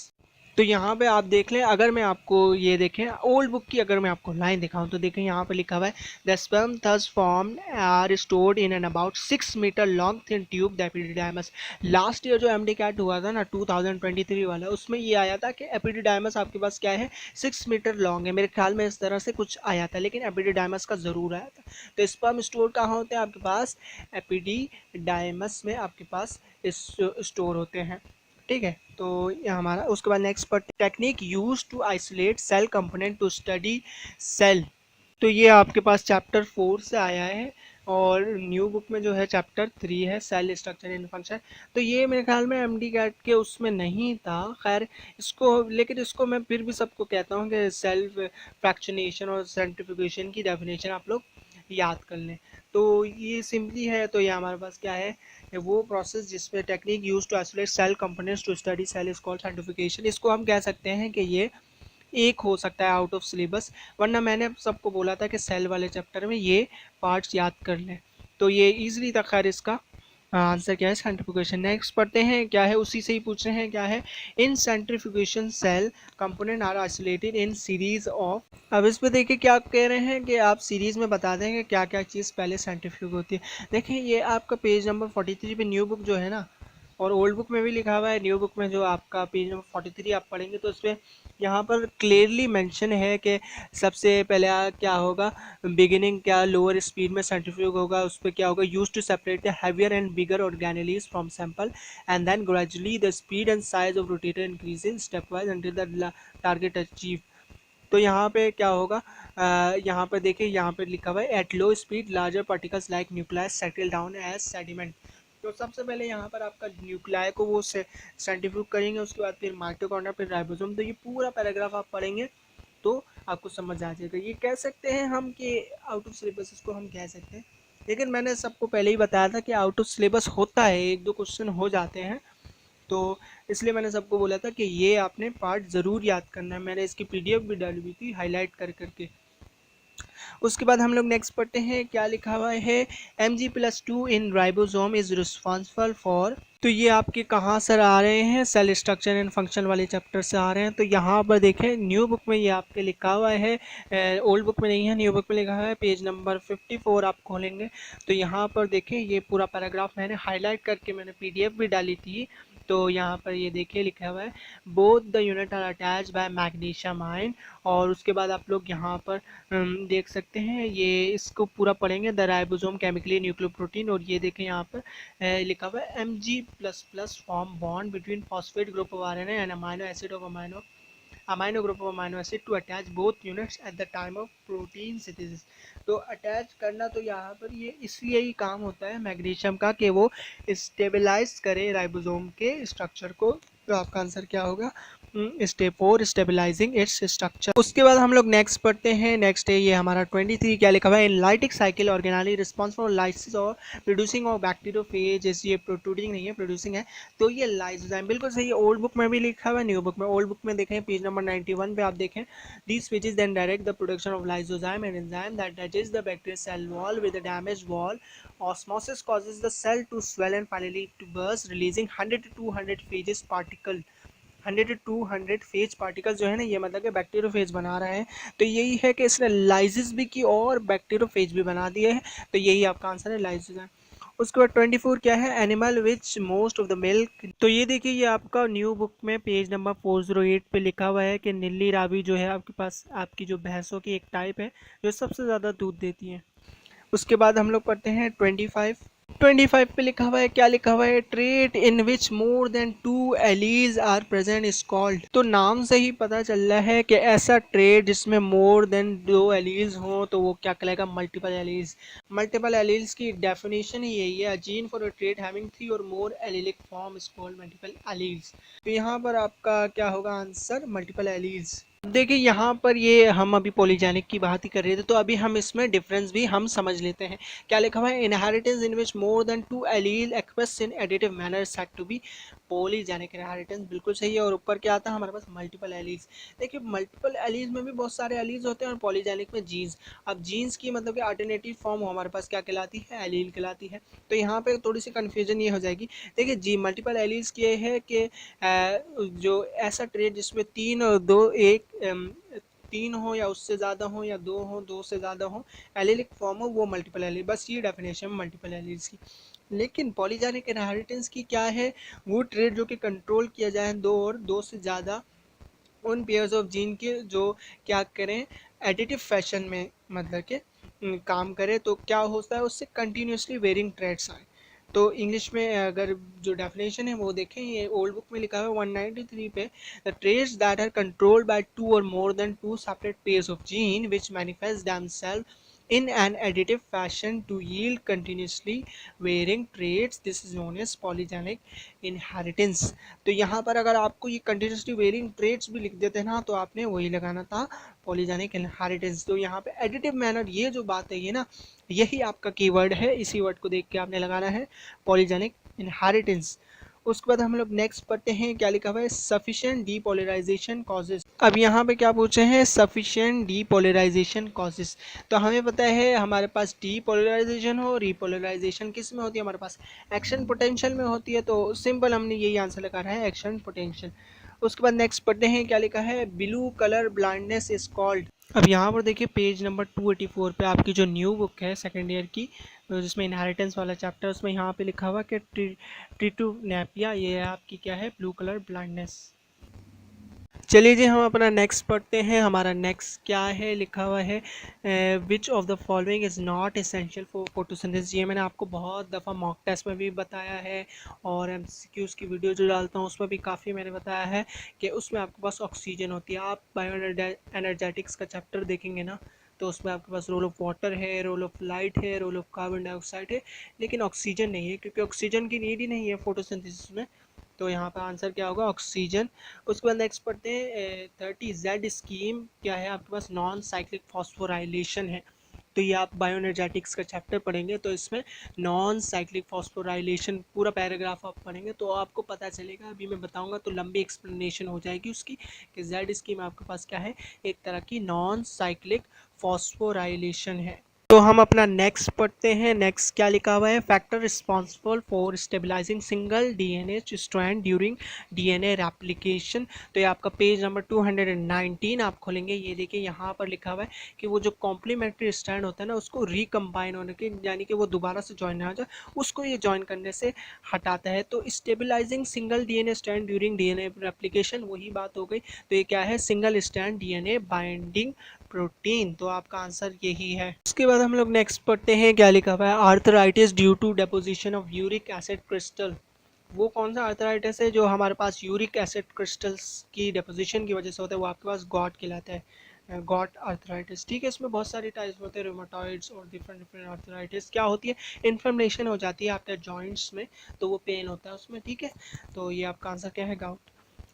तो यहाँ पे आप देख लें, अगर मैं आपको ये देखें ओल्ड बुक की, अगर मैं आपको लाइन दिखाऊं तो देखें यहाँ पे लिखा हुआ है the sperm thus formed are stored in an about 6 metre long thin tube the epididymis. Last year जो एमडी कैट हुआ था ना 2023 वाला, उसमें ये आया था कि एपिडिडाइमस आपके पास क्या है, 6 मीटर लॉन्ग है। मेरे ख्याल में इस तरह से कुछ आया था, लेकिन एपिडिडाइमस का ज़रूर आया था। तो स्पर्म स्टोर कहाँ होते हैं आपके पास? एपिडिडाइमस में आपके पास स्टोर होते हैं। ठीक है, तो ये हमारा, उसके बाद नेक्स्ट पर technique use to isolate cell component to study cell. तो ये आपके पास चैप्टर 4 से आया है, और न्यू बुक में जो है चैप्टर 3 है, सेल स्ट्रक्चर एंड फंक्शन। तो ये मेरे ख्याल में एमडी कैट के उसमें नहीं था, खैर इसको, लेकिन इसको मैं फिर भी सबको कहता हूँ कि सेल्फ फ्रैक्शनेशन और सेंट्रीफ्यूगेशन की डेफिनेशन आप लोग याद कर लें। तो ये सिंपली है, तो ये हमारे पास क्या है, वो प्रोसेस जिसमें technique use to isolate cell components to study cell is called centrifugation. इसको हम कह सकते हैं कि ये एक हो सकता है आउट ऑफ सिलेबस, वरना मैंने सबको बोला था कि सेल वाले चैप्टर में ये पार्ट्स याद कर लें, तो ये इजीली था। खैर इसका आंसर क्या है? सेंट्रीफ्यूगेशन। नेक्स्ट पढ़ते हैं, क्या है, उसी से ही पूछ रहे हैं, क्या है, in centrifugation cell component are isolated in series of. अब इस पे देखिए क्या कह रहे हैं कि आप सीरीज में बता देंगे क्या क्या चीज़ पहले सेंट्रीफ्यूग होती है। देखिए ये आपका पेज नंबर 43 पे न्यू बुक जो है ना, और ओल्ड बुक में भी लिखा हुआ है, न्यू बुक में जो आपका पेज नंबर 43 आप पढ़ेंगे तो उसमें यहाँ पर क्लियरली मेंशन है कि सबसे पहले क्या होगा, बिगिनिंग क्या, लोअर स्पीड में सेंट्रीफ्यूग होगा, उस पर क्या होगा, use to separate the heavier and bigger organelles from sample and then gradually the speed and size of rotator increasing step wise until the target achieve. तो यहाँ पे क्या होगा, यहाँ पर देखिए, यहाँ पे लिखा हुआ है at low speed larger particles like nucleus settle down as sediment. तो सबसे पहले यहाँ पर आपका न्यूक्लियाई को वो सेंट्रीफ्यूग करेंगे, उसके बाद फिर माइटोकॉन्ड्रिया, फिर राइबोसोम। तो ये पूरा पैराग्राफ आप पढ़ेंगे तो आपको समझ आ जाएगा। ये कह सकते हैं हम कि आउट ऑफ सिलेबस इसको हम कह सकते हैं, लेकिन मैंने सबको पहले ही बताया था कि आउट ऑफ सिलेबस होता है, एक दो क्वेश्चन हो जाते हैं, तो इसलिए मैंने सबको बोला था कि ये आपने पार्ट ज़रूर याद करना है। मैंने इसकी पीडीएफ भी डाली हुई थी हाईलाइट कर करके। उसके बाद हम लोग नेक्स्ट पढ़ते हैं, क्या लिखा हुआ है, Mg+2 in ribosome is responsible for. तो ये आपके कहाँ सर आ रहे हैं, सेल स्ट्रक्चर एंड फंक्शन वाले चैप्टर से आ रहे हैं। तो यहाँ पर देखें न्यू बुक में ये आपके लिखा हुआ है, ओल्ड बुक में नहीं है, न्यू बुक में लिखा हुआ है, पेज नंबर 54 आप खोलेंगे तो यहाँ पर देखें ये पूरा पैराग्राफ मैंने हाईलाइट करके मैंने पीडीएफ भी डाली थी। तो यहाँ पर ये देखिए लिखा हुआ है both the unit are attach by magnesium ion. और उसके बाद आप लोग यहाँ पर देख सकते हैं, ये इसको पूरा पढ़ेंगे, द राइबोसोम केमिकली न्यूक्लियोप्रोटीन। और ये देखें यहाँ पर लिखा हुआ है Mg++ form bond between phosphate group of RNA and amino acid of amino group of amino acid to attach both units at the time of protein synthesis. तो अटैच करना, तो यहाँ पर ये इसलिए ही काम होता है मैग्नीशियम का कि वो स्टेबलाइज करे राइबोसोम के स्ट्रक्चर को। तो आपका आंसर क्या होगा, स्टेप 4 स्टेबलाइजिंग इट्स स्ट्रक्चर। उसके बाद हम लोग नेक्स्ट पढ़ते हैं, नेक्स्ट है ये हमारा 23, क्या लिखा हुआ है, in lytic cycle organelle response for lysis और प्रोड्यूसिंग ऑफ बैक्टीरियोफेज। ये प्रोड्यूसिंग नहीं है, प्रोड्यूसिंग है, तो ये लाइसोजाइम बिल्कुल सही है। ओल्ड बुक में भी लिखा हुआ है, न्यू बुक में। ओल्ड बुक में देखें पेज नंबर 91 पे आप देखें, these pages then direct the production of lysozyme and enzyme that digest the bacterial cell wall with the damaged wall. Osmosis causes the cell to swell and finally to burst, releasing 100 to 200 phages particle। 100 to 200 phase particle जो है ना, ये मतलब कि बैक्टीरियोफेज बना रहे हैं। तो यही है कि इसने लाइसिस भी की और बैक्टीरियोफेज भी बना दिए हैं, तो यही आपका आंसर है, लाइसिस। उसके बाद 24 क्या है, animal which most of the milk. तो ये देखिए ये आपका न्यू बुक में पेज नंबर 408 पे लिखा हुआ है कि नीली रावी जो है आपके पास आपकी जो भैंसों की एक टाइप है जो सबसे ज़्यादा दूध देती है। उसके बाद हम लोग पढ़ते हैं 25, 25 पे लिखा हुआ है, क्या लिखा हुआ है, trait in which more than 2 alleles are present is called. तो नाम से ही पता चल रहा है कि ऐसा ट्रेट जिसमें मोर देन 2 एलीज हो तो वो क्या कहलाएगा, मल्टीपल एलीज। मल्टीपल एलीज की डेफिनेशन ही यही है, gene for a trait having 3 और more allelic form is called multiple alleles. तो यहाँ पर आपका क्या होगा आंसर, मल्टीपल एलीज। देखिए यहाँ पर ये हम अभी पॉलीजेनिक की बात ही कर रहे थे, तो अभी हम इसमें डिफरेंस भी हम समझ लेते हैं। क्या लिखा हुआ है, inheritance in which more than 2 allele express in additive manner said to be polygenic inheritance, बिल्कुल सही है। और ऊपर क्या आता है हमारे पास, मल्टीपल एलीज। देखिए मल्टीपल एलीज में भी बहुत सारे एलीज होते हैं और पॉलीजेनिक में जीन्स। अब जीन्स की मतलब कि अल्टरनेटिव फॉर्म हमारे पास क्या कहलाती है, एलील कहलाती है। तो यहाँ पे थोड़ी सी कन्फ्यूजन ये हो जाएगी। देखिए जी मल्टीपल एलीज ये है कि जो ऐसा ट्रेट जिसमें 3 और 2 एक 3 हो या उससे ज़्यादा हो या 2 हो, 2 से ज़्यादा हो, एलीलिक फॉर्म हो, वो मल्टीपल एलील। बस ये डेफिनेशन मल्टीपल एलील्स की। लेकिन पॉलीजेनिक इनहेरिटेंस की क्या है, वो ट्रेट जो कि कंट्रोल किया जाए 2 और 2 से ज़्यादा उन पेयर्स ऑफ जीन के जो क्या करें, एडिटिव फैशन में मतलब के काम करे, तो क्या होता है उससे कंटिन्यूसली वेरिंग ट्रेड्स आए। तो इंग्लिश में अगर जो डेफिनेशन है वो देखें, ये ओल्ड बुक में लिखा है 193 पे, the traits that are controlled by 2 और more than 2 separate pairs of gene which manifest themselves in an additive fashion to yield continuously varying traits, this is known as polygenic inheritance। तो यहाँ पर अगर आपको ये कंटिन्यूसली वेरिंग ट्रेट्स भी लिख देते हैं ना, तो आपने वही लगाना था, पॉलीजेनिक इनहेरिटेंस। तो यहाँ पे एडिटिव मैनर ये जो बात है ये ना, यही आपका कीवर्ड है, इसी वर्ड को देख के आपने लगाना है, पॉलीजेनिक इनहेरिटेंस। उसके बाद हम लोग नेक्स्ट पढ़ते हैं, क्या लिखा हुआ है, सफिशिएंट डीपोलराइजेशन कॉजेज। अब यहाँ पे क्या पूछे हैं, सफिशिएंट डीपोलराइजेशन कॉजेज। तो हमें पता है हमारे पास डीपोलराइजेशन हो, रीपोलराइजेशन किस में होती है, हमारे पास एक्शन पोटेंशियल में होती है। तो सिंपल हमने यही आंसर लगा रहा है, एक्शन पोटेंशियल। उसके बाद नेक्स्ट पढ़ते हैं, क्या लिखा है, blue colour blindness is called. अब यहाँ पर देखिए पेज नंबर 284 पे आपकी जो न्यू बुक है सेकेंड ईयर की, जिसमें इनहेरिटेंस वाला चैप्टर, उसमें यहाँ पे लिखा हुआ कि ट्रिटोनेपिया, ये आपकी क्या है, ब्लू कलर ब्लाइंडनेस। चलिए जी हम अपना नेक्स्ट पढ़ते हैं। हमारा नेक्स्ट क्या है, लिखा हुआ है which of the following is not essential for photosynthesis. ये मैंने आपको बहुत दफ़ा मॉक टेस्ट में भी बताया है और एमसीक्यूज़ की वीडियो जो डालता हूँ उसमें भी काफ़ी मैंने बताया है कि उसमें आपके पास ऑक्सीजन होती है। आप बायो एनर्जेटिक्स का चैप्टर देखेंगे ना, तो उसमें आपके पास रोल ऑफ वाटर है, रोल ऑफ लाइट है, रोल ऑफ कार्बन डाइऑक्साइड है, लेकिन ऑक्सीजन नहीं है, क्योंकि ऑक्सीजन की नीड ही नहीं है फोटोसिंथेसिस में। तो यहाँ पर आंसर क्या होगा, ऑक्सीजन। उसके बाद नेक्स्ट पढ़ते हैं 30Z स्कीम, क्या है आपके पास, नॉन साइक्लिक फॉस्फोराइलेशन है। तो ये आप बायोएनर्जेटिक्स का चैप्टर पढ़ेंगे तो इसमें नॉन साइक्लिक फॉस्फोराइलेशन पूरा पैराग्राफ आप पढ़ेंगे तो आपको पता चलेगा। अभी मैं बताऊंगा तो लंबी एक्सप्लेनेशन हो जाएगी उसकी, कि जेड स्कीम आपके पास क्या है, एक तरह की नॉन साइक्लिक फॉस्फोराइलेशन है। तो हम अपना नेक्स्ट पढ़ते हैं। नेक्स्ट क्या लिखा हुआ है, factor responsible for stabilising single DNA strand during DNA replication. तो ये आपका पेज नंबर 219 आप खोलेंगे, ये देखिए यहाँ पर लिखा हुआ है कि वो जो कॉम्प्लीमेंट्री स्ट्रैंड होता है ना, उसको रिकम्बाइन होने के, यानी कि वो दोबारा से ज्वाइन ना हो जाए, उसको ये ज्वाइन करने से हटाता है। तो stabilising single DNA strand during DNA replication, वही बात हो गई। तो ये क्या है, single strand DNA binding protein. तो आपका आंसर यही है। उसके बाद हम लोग नेक्स्ट पढ़ते हैं, क्या लिखा हुआ है, arthritis due to deposition of uric acid crystal. वो कौन सा आर्थराइटिस है जो हमारे पास यूरिक एसिड क्रिस्टल्स की डेपोजिशन की वजह से होता है, वो आपके पास गॉट कहलाता है, गॉट आर्थराइटिस। ठीक है, इसमें बहुत सारी टाइप्स होते हैं, रोमाटॉइड्स और डिफरेंट डिफरेंट आर्थराइटिस। क्या होती है, इन्फ्लेमेशन हो जाती है आपके जॉइंट्स में, तो वो पेन होता है उसमें। ठीक है, तो ये आपका आंसर क्या है, गाउट।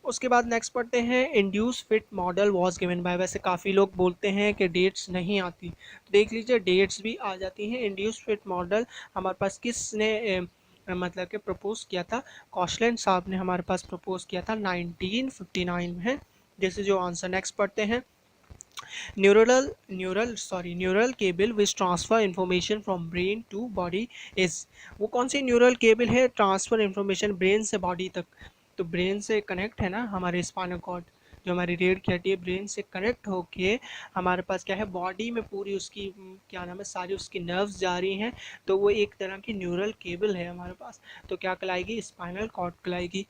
उसके बाद नेक्स्ट पढ़ते हैं, induce fit model was given by. वैसे काफ़ी लोग बोलते हैं कि डेट्स नहीं आती, तो देख लीजिए डेट्स भी आ जाती हैं। इंड्यूस फिट मॉडल हमारे पास किसने मतलब कि प्रपोज किया था, कॉशलैंड साहब ने हमारे पास प्रपोज किया था 1959 में। जैसे जो आंसर नेक्स्ट पढ़ते हैं, neural cable which transfer information from brain to body is. वो कौन सी न्यूरल केबल है, ट्रांसफर इंफॉर्मेशन ब्रेन से बॉडी तक। तो ब्रेन से कनेक्ट है ना हमारे स्पाइनल कॉर्ड, जो हमारी रीढ़ की हड्डी है, ब्रेन से कनेक्ट होके हमारे पास क्या है, बॉडी में पूरी उसकी क्या नाम है, सारी उसकी नर्व्स जा रही हैं। तो वो एक तरह की न्यूरल केबल है हमारे पास, तो क्या कहलाएगी, स्पाइनल कॉर्ड कहलाएगी।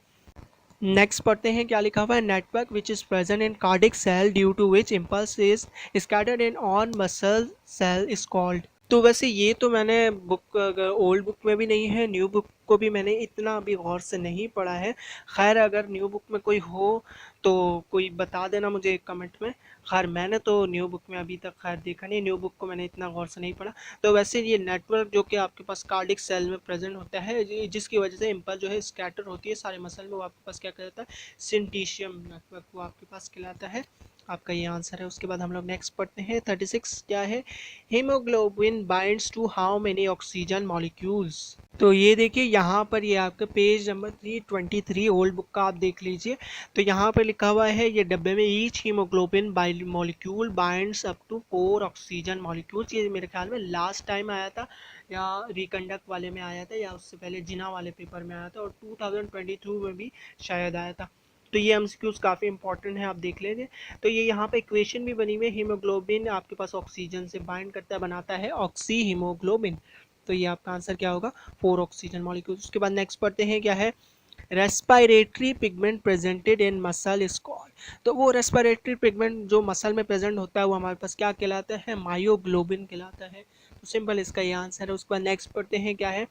नेक्स्ट पढ़ते हैं, क्या लिखा हुआ है, network which is present in cardiac cell due to which impulse is scattered in on muscle cell is called. तो वैसे ये तो मैंने बुक ओल्ड बुक में भी नहीं है, न्यू बुक को भी मैंने इतना अभी गौर से नहीं पढ़ा है। खैर अगर न्यू बुक में कोई हो तो कोई बता देना मुझे कमेंट में। खैर मैंने तो न्यू बुक में अभी तक खैर देखा नहीं, न्यू बुक को मैंने इतना गौर से नहीं पढ़ा। तो वैसे ये नेटवर्क जो कि आपके पास कार्डिक सेल में प्रेजेंट होता है, जिसकी वजह से इम्पल्स जो है स्कैटर होती है सारे मसल में, वो आपके पास क्या कहलाता है, सिंटीशियम नेटवर्क वो आपके पास कहलाता है। आपका ये आंसर है। उसके बाद हम लोग नेक्स्ट पढ़ते हैं 36 क्या है, haemoglobin binds to how many oxygen molecules. तो ये देखिए यहाँ पर ये आपका पेज नंबर 323 ओल्ड बुक का आप देख लीजिए। तो यहाँ पर लिखा हुआ है ये डब्बे में, each haemoglobin by molecule binds up to 4 oxygen molecules. ये मेरे ख्याल में लास्ट टाइम आया था या रिकंडक्ट वाले में आया था या उससे पहले जिना वाले पेपर में आया था, और 2022 में भी शायद आया था। तो ये एमसीक्यूज काफ़ी इंपॉर्टेंट है, आप देख लेंगे। तो ये यहाँ पे इक्वेशन भी बनी हुई है, हीमोग्लोबिन आपके पास ऑक्सीजन से बाइंड करता है, बनाता है ऑक्सी हीमोग्लोबिन। तो ये आपका आंसर क्या होगा, 4 ऑक्सीजन मॉलिक्यूल्स। उसके बाद नेक्स्ट पढ़ते हैं क्या है, respiratory pigment presented in muscle is called. तो वो रेस्पिरेटरी पिगमेंट जो मसल में प्रेजेंट होता है वो हमारे पास क्या कहलाता है, मायोग्लोबिन कहलाता है। तो सिंपल इसका ये आंसर है। उसके बाद नेक्स्ट पढ़ते हैं क्या है,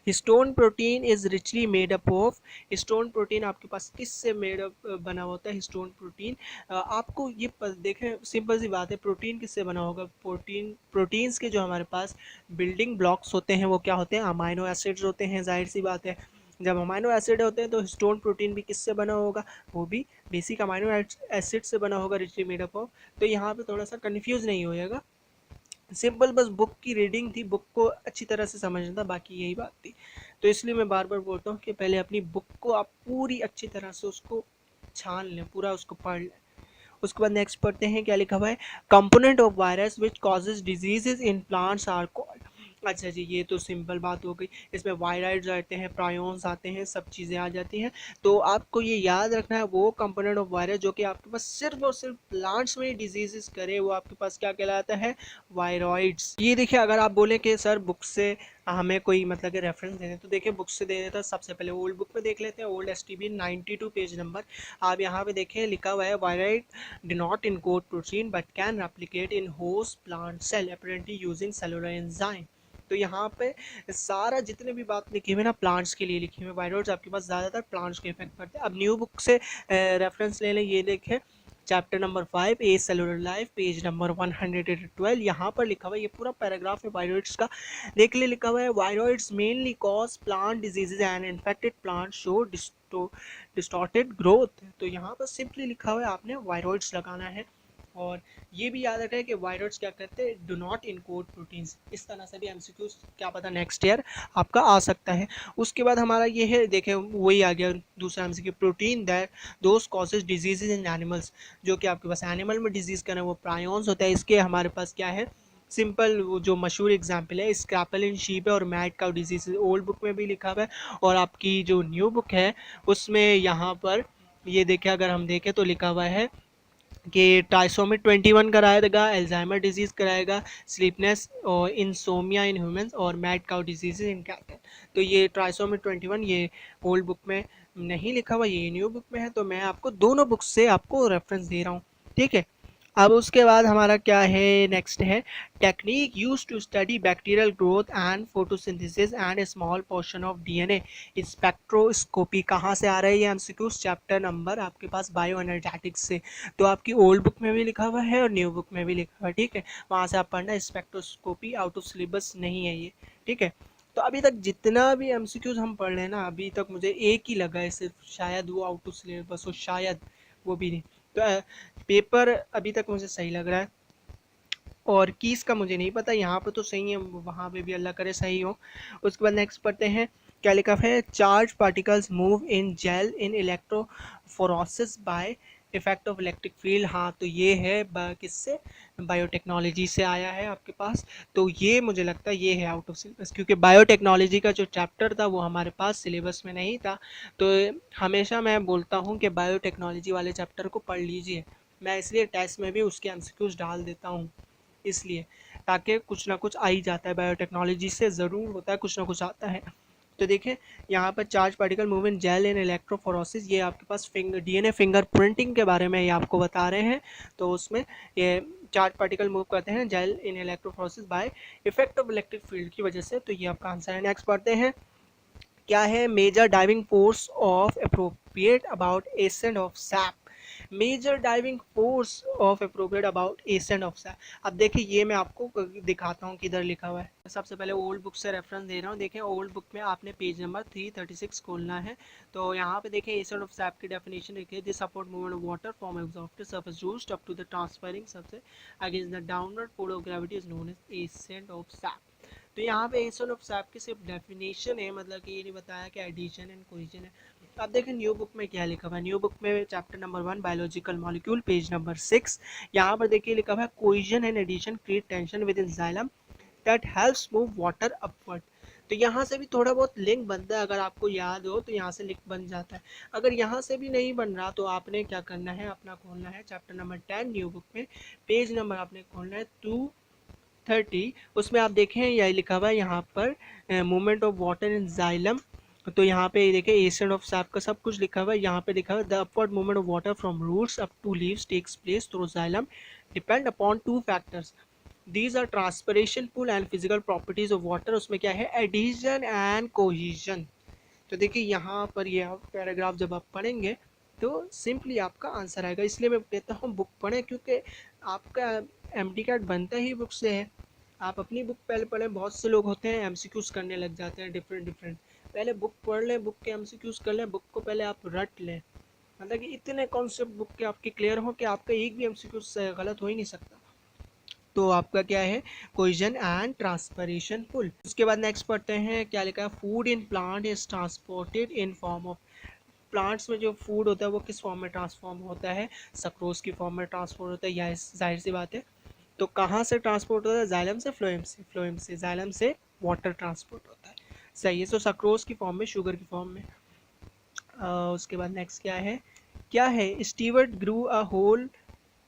histone protein is richly made up of. Histone protein आपके पास किससे मेड अप बना होता है, हिस्टोन प्रोटीन। आपको ये देखें सिंपल सी बात है, प्रोटीन किससे बना होगा, प्रोटीन्स के जो हमारे पास बिल्डिंग ब्लॉक्स होते हैं वो क्या होते हैं, अमाइनो एसिड्स होते हैं। जाहिर सी बात है जब अमाइनो एसिड होते हैं तो हिस्टोन प्रोटीन भी किससे बना होगा, वो भी बेसिक अमाइनो एसिड से बना होगा, रिचली मेड अप ऑफ। तो यहाँ पे थोड़ा सा कन्फ्यूज नहीं होएगा, सिंपल बस बुक की रीडिंग थी, बुक को अच्छी तरह से समझना था, बाकी यही बात थी। तो इसलिए मैं बार बार बोलता हूँ कि पहले अपनी बुक को आप पूरी अच्छी तरह से उसको छान लें, पूरा उसको पढ़ लें। उसके बाद नेक्स्ट पढ़ते हैं क्या लिखा हुआ है, component of virus which causes diseases in plants are called. अच्छा जी, ये तो सिंपल बात हो गई। इसमें वायराइड्स आते हैं, प्रायोन्स आते हैं, सब चीज़ें आ जाती हैं। तो आपको ये याद रखना है, वो कंपोनेंट ऑफ वायरस जो कि आपके पास सिर्फ और सिर्फ प्लांट्स में डिजीजेस करे, वो आपके पास क्या कहलाता है, वायरॉइड्स। ये देखिए अगर आप बोले कि सर बुक से हमें कोई मतलब कि रेफरेंस देने, तो देखिए बुक से दे देता, सबसे पहले ओल्ड बुक में देख लेते हैं, ओल्ड एसटीबी 92 पेज नंबर। आप यहाँ पे देखें लिखा हुआ है, wired do not encode protein but can replicate in host plant cell apparently using cellular enzyme। तो यहाँ पे सारा जितने भी बात लिखी हुई है ना प्लांट्स के लिए लिखी हुई है, वायरस आपके पास ज़्यादातर प्लांट्स को इफेक्ट करते हैं। अब न्यू बुक से रेफरेंस ले लें, ये देखें चैप्टर नंबर 5 ए सेलुलर लाइफ पेज नंबर 112। यहाँ पर लिखा हुआ है, ये पूरा पैराग्राफ है वायरॉइड्स का, देख ले लिखा हुआ है, viroids mainly cause plant diseases and infected plant show distorted growth. तो यहाँ पर सिंपली लिखा हुआ है, आपने वायरॉइड्स लगाना है। और ये भी याद रखें कि वायरॉइड्स क्या करते हैं, डू नॉट इनकोड प्रोटीन्स। इस तरह से भी एमसीक्यू क्या पता नेक्स्ट ईयर आपका आ सकता है। उसके बाद हमारा ये है, देखें वही आ गया दूसरा MCQ, protein that those causes diseases in animals. जो कि आपके पास एनिमल में डिजीज का ना वो प्रायोन्स होता है, इसके हमारे पास क्या है, सिंपल वो जो मशहूर एग्जाम्पल है स्क्रैपल इन शीप है और mad cow disease, old book में भी लिखा हुआ है। और आपकी जो न्यू बुक है उसमें यहाँ पर ये देखें, अगर हम देखें तो लिखा हुआ है कि ट्राइसोमी 21 कराएगा, एल्जाइमर डिजीज़ कराएगा, स्लीपनेस और इंसोमिया इन ह्यूमंस और mad cow disease in cattle. तो ये ट्राइसोमी 21 ये ओल्ड बुक में नहीं लिखा हुआ, ये न्यू बुक में है। तो मैं आपको दोनों बुक से आपको रेफरेंस दे रहा हूँ, ठीक है। अब उसके बाद हमारा क्या है, नेक्स्ट है technique use to study bacterial growth and photosynthesis and small portion of DNA spectroscopy. कहाँ से आ रहा है ये एमसीक्यूज, चैप्टर नंबर आपके पास बायो एनर्जेटिक्स से। तो आपकी ओल्ड बुक में भी लिखा हुआ है और न्यू बुक में भी लिखा हुआ है, ठीक है, वहाँ से आप पढ़ना। स्पेक्ट्रोस्कोपी आउट ऑफ सिलेबस नहीं है ये, ठीक है। तो अभी तक जितना भी एमसीक्यूज हम पढ़ रहे हैं ना, अभी तक मुझे एक ही लगा है सिर्फ, शायद वो आउट ऑफ सिलेबस हो, शायद वो भी नहीं। तो पेपर अभी तक मुझे सही लग रहा है, और कीस का मुझे नहीं पता, यहाँ पे तो सही है, वहाँ पे भी अल्लाह करे सही हो। उसके बाद नेक्स्ट पढ़ते हैं क्या लिखा है, charge particles move in gel in electrophoresis by effect of electric field. हाँ तो ये है किससे, बायोटेक्नोलॉजी से आया है आपके पास। तो ये मुझे लगता है ये है आउट ऑफ सिलेबस, क्योंकि बायोटेक्नोलॉजी का जो चैप्टर था वो हमारे पास सिलेबस में नहीं था। तो हमेशा मैं बोलता हूँ कि बायोटेक्नोलॉजी वाले चैप्टर को पढ़ लीजिए, मैं इसलिए टेस्ट में भी उसके एमसीक्यूज डाल देता हूँ, इसलिए ताकि कुछ ना कुछ आ ही जाता है, बायोटेक्नोलॉजी से ज़रूर होता है, कुछ ना कुछ आता है। तो देखें यहाँ पर charge particle movement jail in electrophoresis, ये आपके पास डीएनए फिंगर प्रिंटिंग के बारे में ये आपको बता रहे हैं। तो उसमें ये चार्ज पार्टिकल मूव करते हैं gel in electrophoresis by effect of electric field की वजह से। तो ये आपका आंसर है। नेक्स्ट पढ़ते हैं, क्या है major driving force of appropriate about ascent of sap. Major driving force of appropriate about ascent of sap. अब देखिए ये मैं आपको दिखाता हूँ किधर लिखा हुआ है। सबसे पहले ओल्ड बुक से रेफरेंस दे रहा हूँ। देखें ओल्ड बुक में आपने पेज नंबर 336 खोलना है। तो यहाँ पे देखें एसेंट ऑफ सैप की डेफिनेशन लिखी है, this support movement of water from exhausted surface juiced up to the transferring surface against the downward pull of gravity is known as ascent of sap. तो यहाँ पे एसेंट ऑफ सैप की सिर्फ डेफिनेशन है, मतलब कि ये नहीं बताया कि एडिशन एंड कोलिजन है। अब देखें न्यू बुक में क्या लिखा हुआ है। न्यू बुक में chapter number 1 biological molecule page number 6, यहाँ पर देखिए लिखा हुआ है collision and addition create tension within xylem that helps move water upward. तो यहाँ से भी थोड़ा बहुत लिंक बनता है, अगर आपको याद हो तो यहाँ से लिंक बन जाता है। अगर यहाँ से भी नहीं बन रहा तो आपने क्या करना है, अपना खोलना है चैप्टर नंबर 10 न्यू बुक में, पेज नंबर आपने खोलना है 230। उसमें आप देखें यही लिखा हुआ है यहाँ पर movement of water in xylem. तो यहाँ पे देखिए एसेंट ऑफ सैप का सब कुछ लिखा हुआ है। यहाँ पे लिखा हुआ है the upward movement of water from roots up to leaves takes place through xylem depend upon two factors, these are transpiration pull and physical properties of water. उसमें क्या है एडिशन एंड कोहिजन। तो देखिए यहाँ पर ये आप पैराग्राफ जब आप पढ़ेंगे तो सिंपली आपका आंसर आएगा। इसलिए मैं कहता हूँ बुक पढ़ें, क्योंकि आपका एमडी कैट बनता ही बुक से है। आप अपनी बुक पहले पढ़ें। बहुत से लोग होते हैं एमसीक्यूज करने लग जाते हैं डिफरेंट। पहले बुक पढ़ लें, बुक के एमसीक्यूज कर लें, बुक को पहले आप रट लें, मतलब कि इतने कॉन्सेप्ट बुक के आपके क्लियर हो कि आपका एक भी एमसीक्यूज गलत हो ही नहीं सकता। तो आपका क्या है कोइजन एंड ट्रांसपरेशन पुल। उसके बाद नेक्स्ट पढ़ते हैं क्या लिखा है, food in plant is transported in form of. Plants में जो फूड होता है वो किस फॉर्म में ट्रांसफॉर्म होता है, सक्रोज की फॉर्म में ट्रांसपोर्ट होता है। या जाहिर सी बात है, तो कहाँ से ट्रांसपोर्ट होता है, जाइलम से फ्लोएम से, फ्लोएम से जाइलम से वाटर ट्रांसपोर्ट होता है। सही है। सो सक्रोज की फॉर्म में, शुगर की फॉर्म में। उसके बाद नेक्स्ट क्या है Steward grew a whole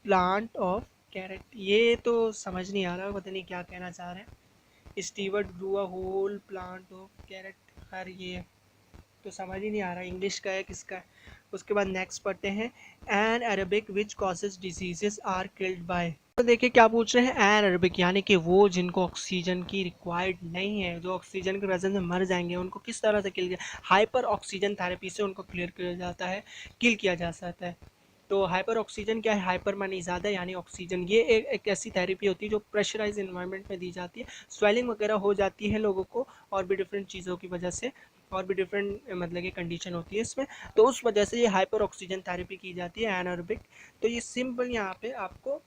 plant of carrot. ये तो समझ नहीं आ रहा, पता नहीं क्या कहना चाह रहे हैं। Steward grew a whole plant of carrot, खैर ये तो समझ ही नहीं आ रहा इंग्लिश का है किसका है। उसके बाद नेक्स्ट पढ़ते हैं an Arabic which causes diseases are killed by. तो देखिए क्या पूछ रहे हैं, एन अरेबिक यानी कि वो जिनको ऑक्सीजन की रिक्वायर्ड नहीं है, जो ऑक्सीजन की प्रेजेंस में मर जाएंगे, उनको किस तरह से किल किया, हाइपर ऑक्सीजन थेरेपी से उनको क्लियर किया जाता है, किल किया जा सकता है। तो हाइपर ऑक्सीजन क्या है, हाइपर मानी ज़्यादा यानी ऑक्सीजन, ये एक ऐसी थेरेपी होती है जो प्रेशराइज इन्वायरमेंट में दी जाती है। स्वेलिंग वगैरह हो जाती है लोगों को और भी डिफरेंट चीज़ों की वजह से, और भी डिफरेंट मतलब कि कंडीशन होती है इसमें, तो उस वजह से ये हाइपर ऑक्सीजन थेरेपी की जाती है एनारोबिक। तो ये सिंपल यहाँ पे आपको,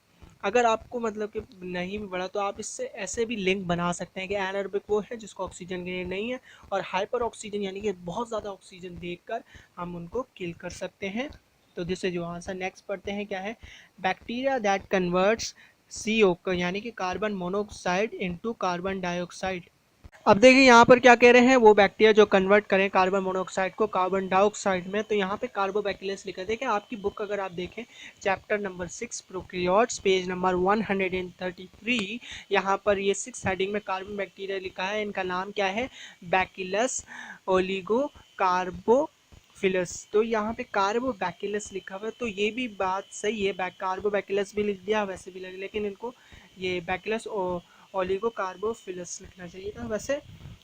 अगर आपको मतलब कि नहीं भी बढ़ा तो आप इससे ऐसे भी लिंक बना सकते हैं कि एनारोबिक वो है जिसको ऑक्सीजन की नीड नहीं है, और हाइपर ऑक्सीजन यानी कि बहुत ज़्यादा ऑक्सीजन देकर हम उनको किल कर सकते हैं। तो दिस इज जो आंसर। नेक्स्ट पढ़ते हैं क्या है, बैक्टीरिया दैट कन्वर्ट्स CO यानी कि carbon monoxide into carbon dioxide. अब देखिए यहाँ पर क्या कह रहे हैं, वो बैक्टीरिया जो कन्वर्ट करें कार्बन मोनोऑक्साइड को कार्बन डाइऑक्साइड में। तो यहाँ पे कार्बोबैक्टीरियस लिखा है। देखिए आपकी बुक अगर आप देखें chapter number 6 prokaryotes page number 133, यहाँ पर ये 6 हेडिंग में कार्बन बैक्टीरिया लिखा है। इनका नाम क्या है, बैक्टीलस ओलिगो कार्बोफिलस। तो यहाँ पे कार्बोबैक्टीलस लिखा हुआ है, तो ये भी बात सही है, कार्बोबैक्टीलस भी लिख दिया वैसे भी लगे, लेकिन इनको ये बैक्टीलस ओलिगो कार्बोफिलस लिखना चाहिए था। वैसे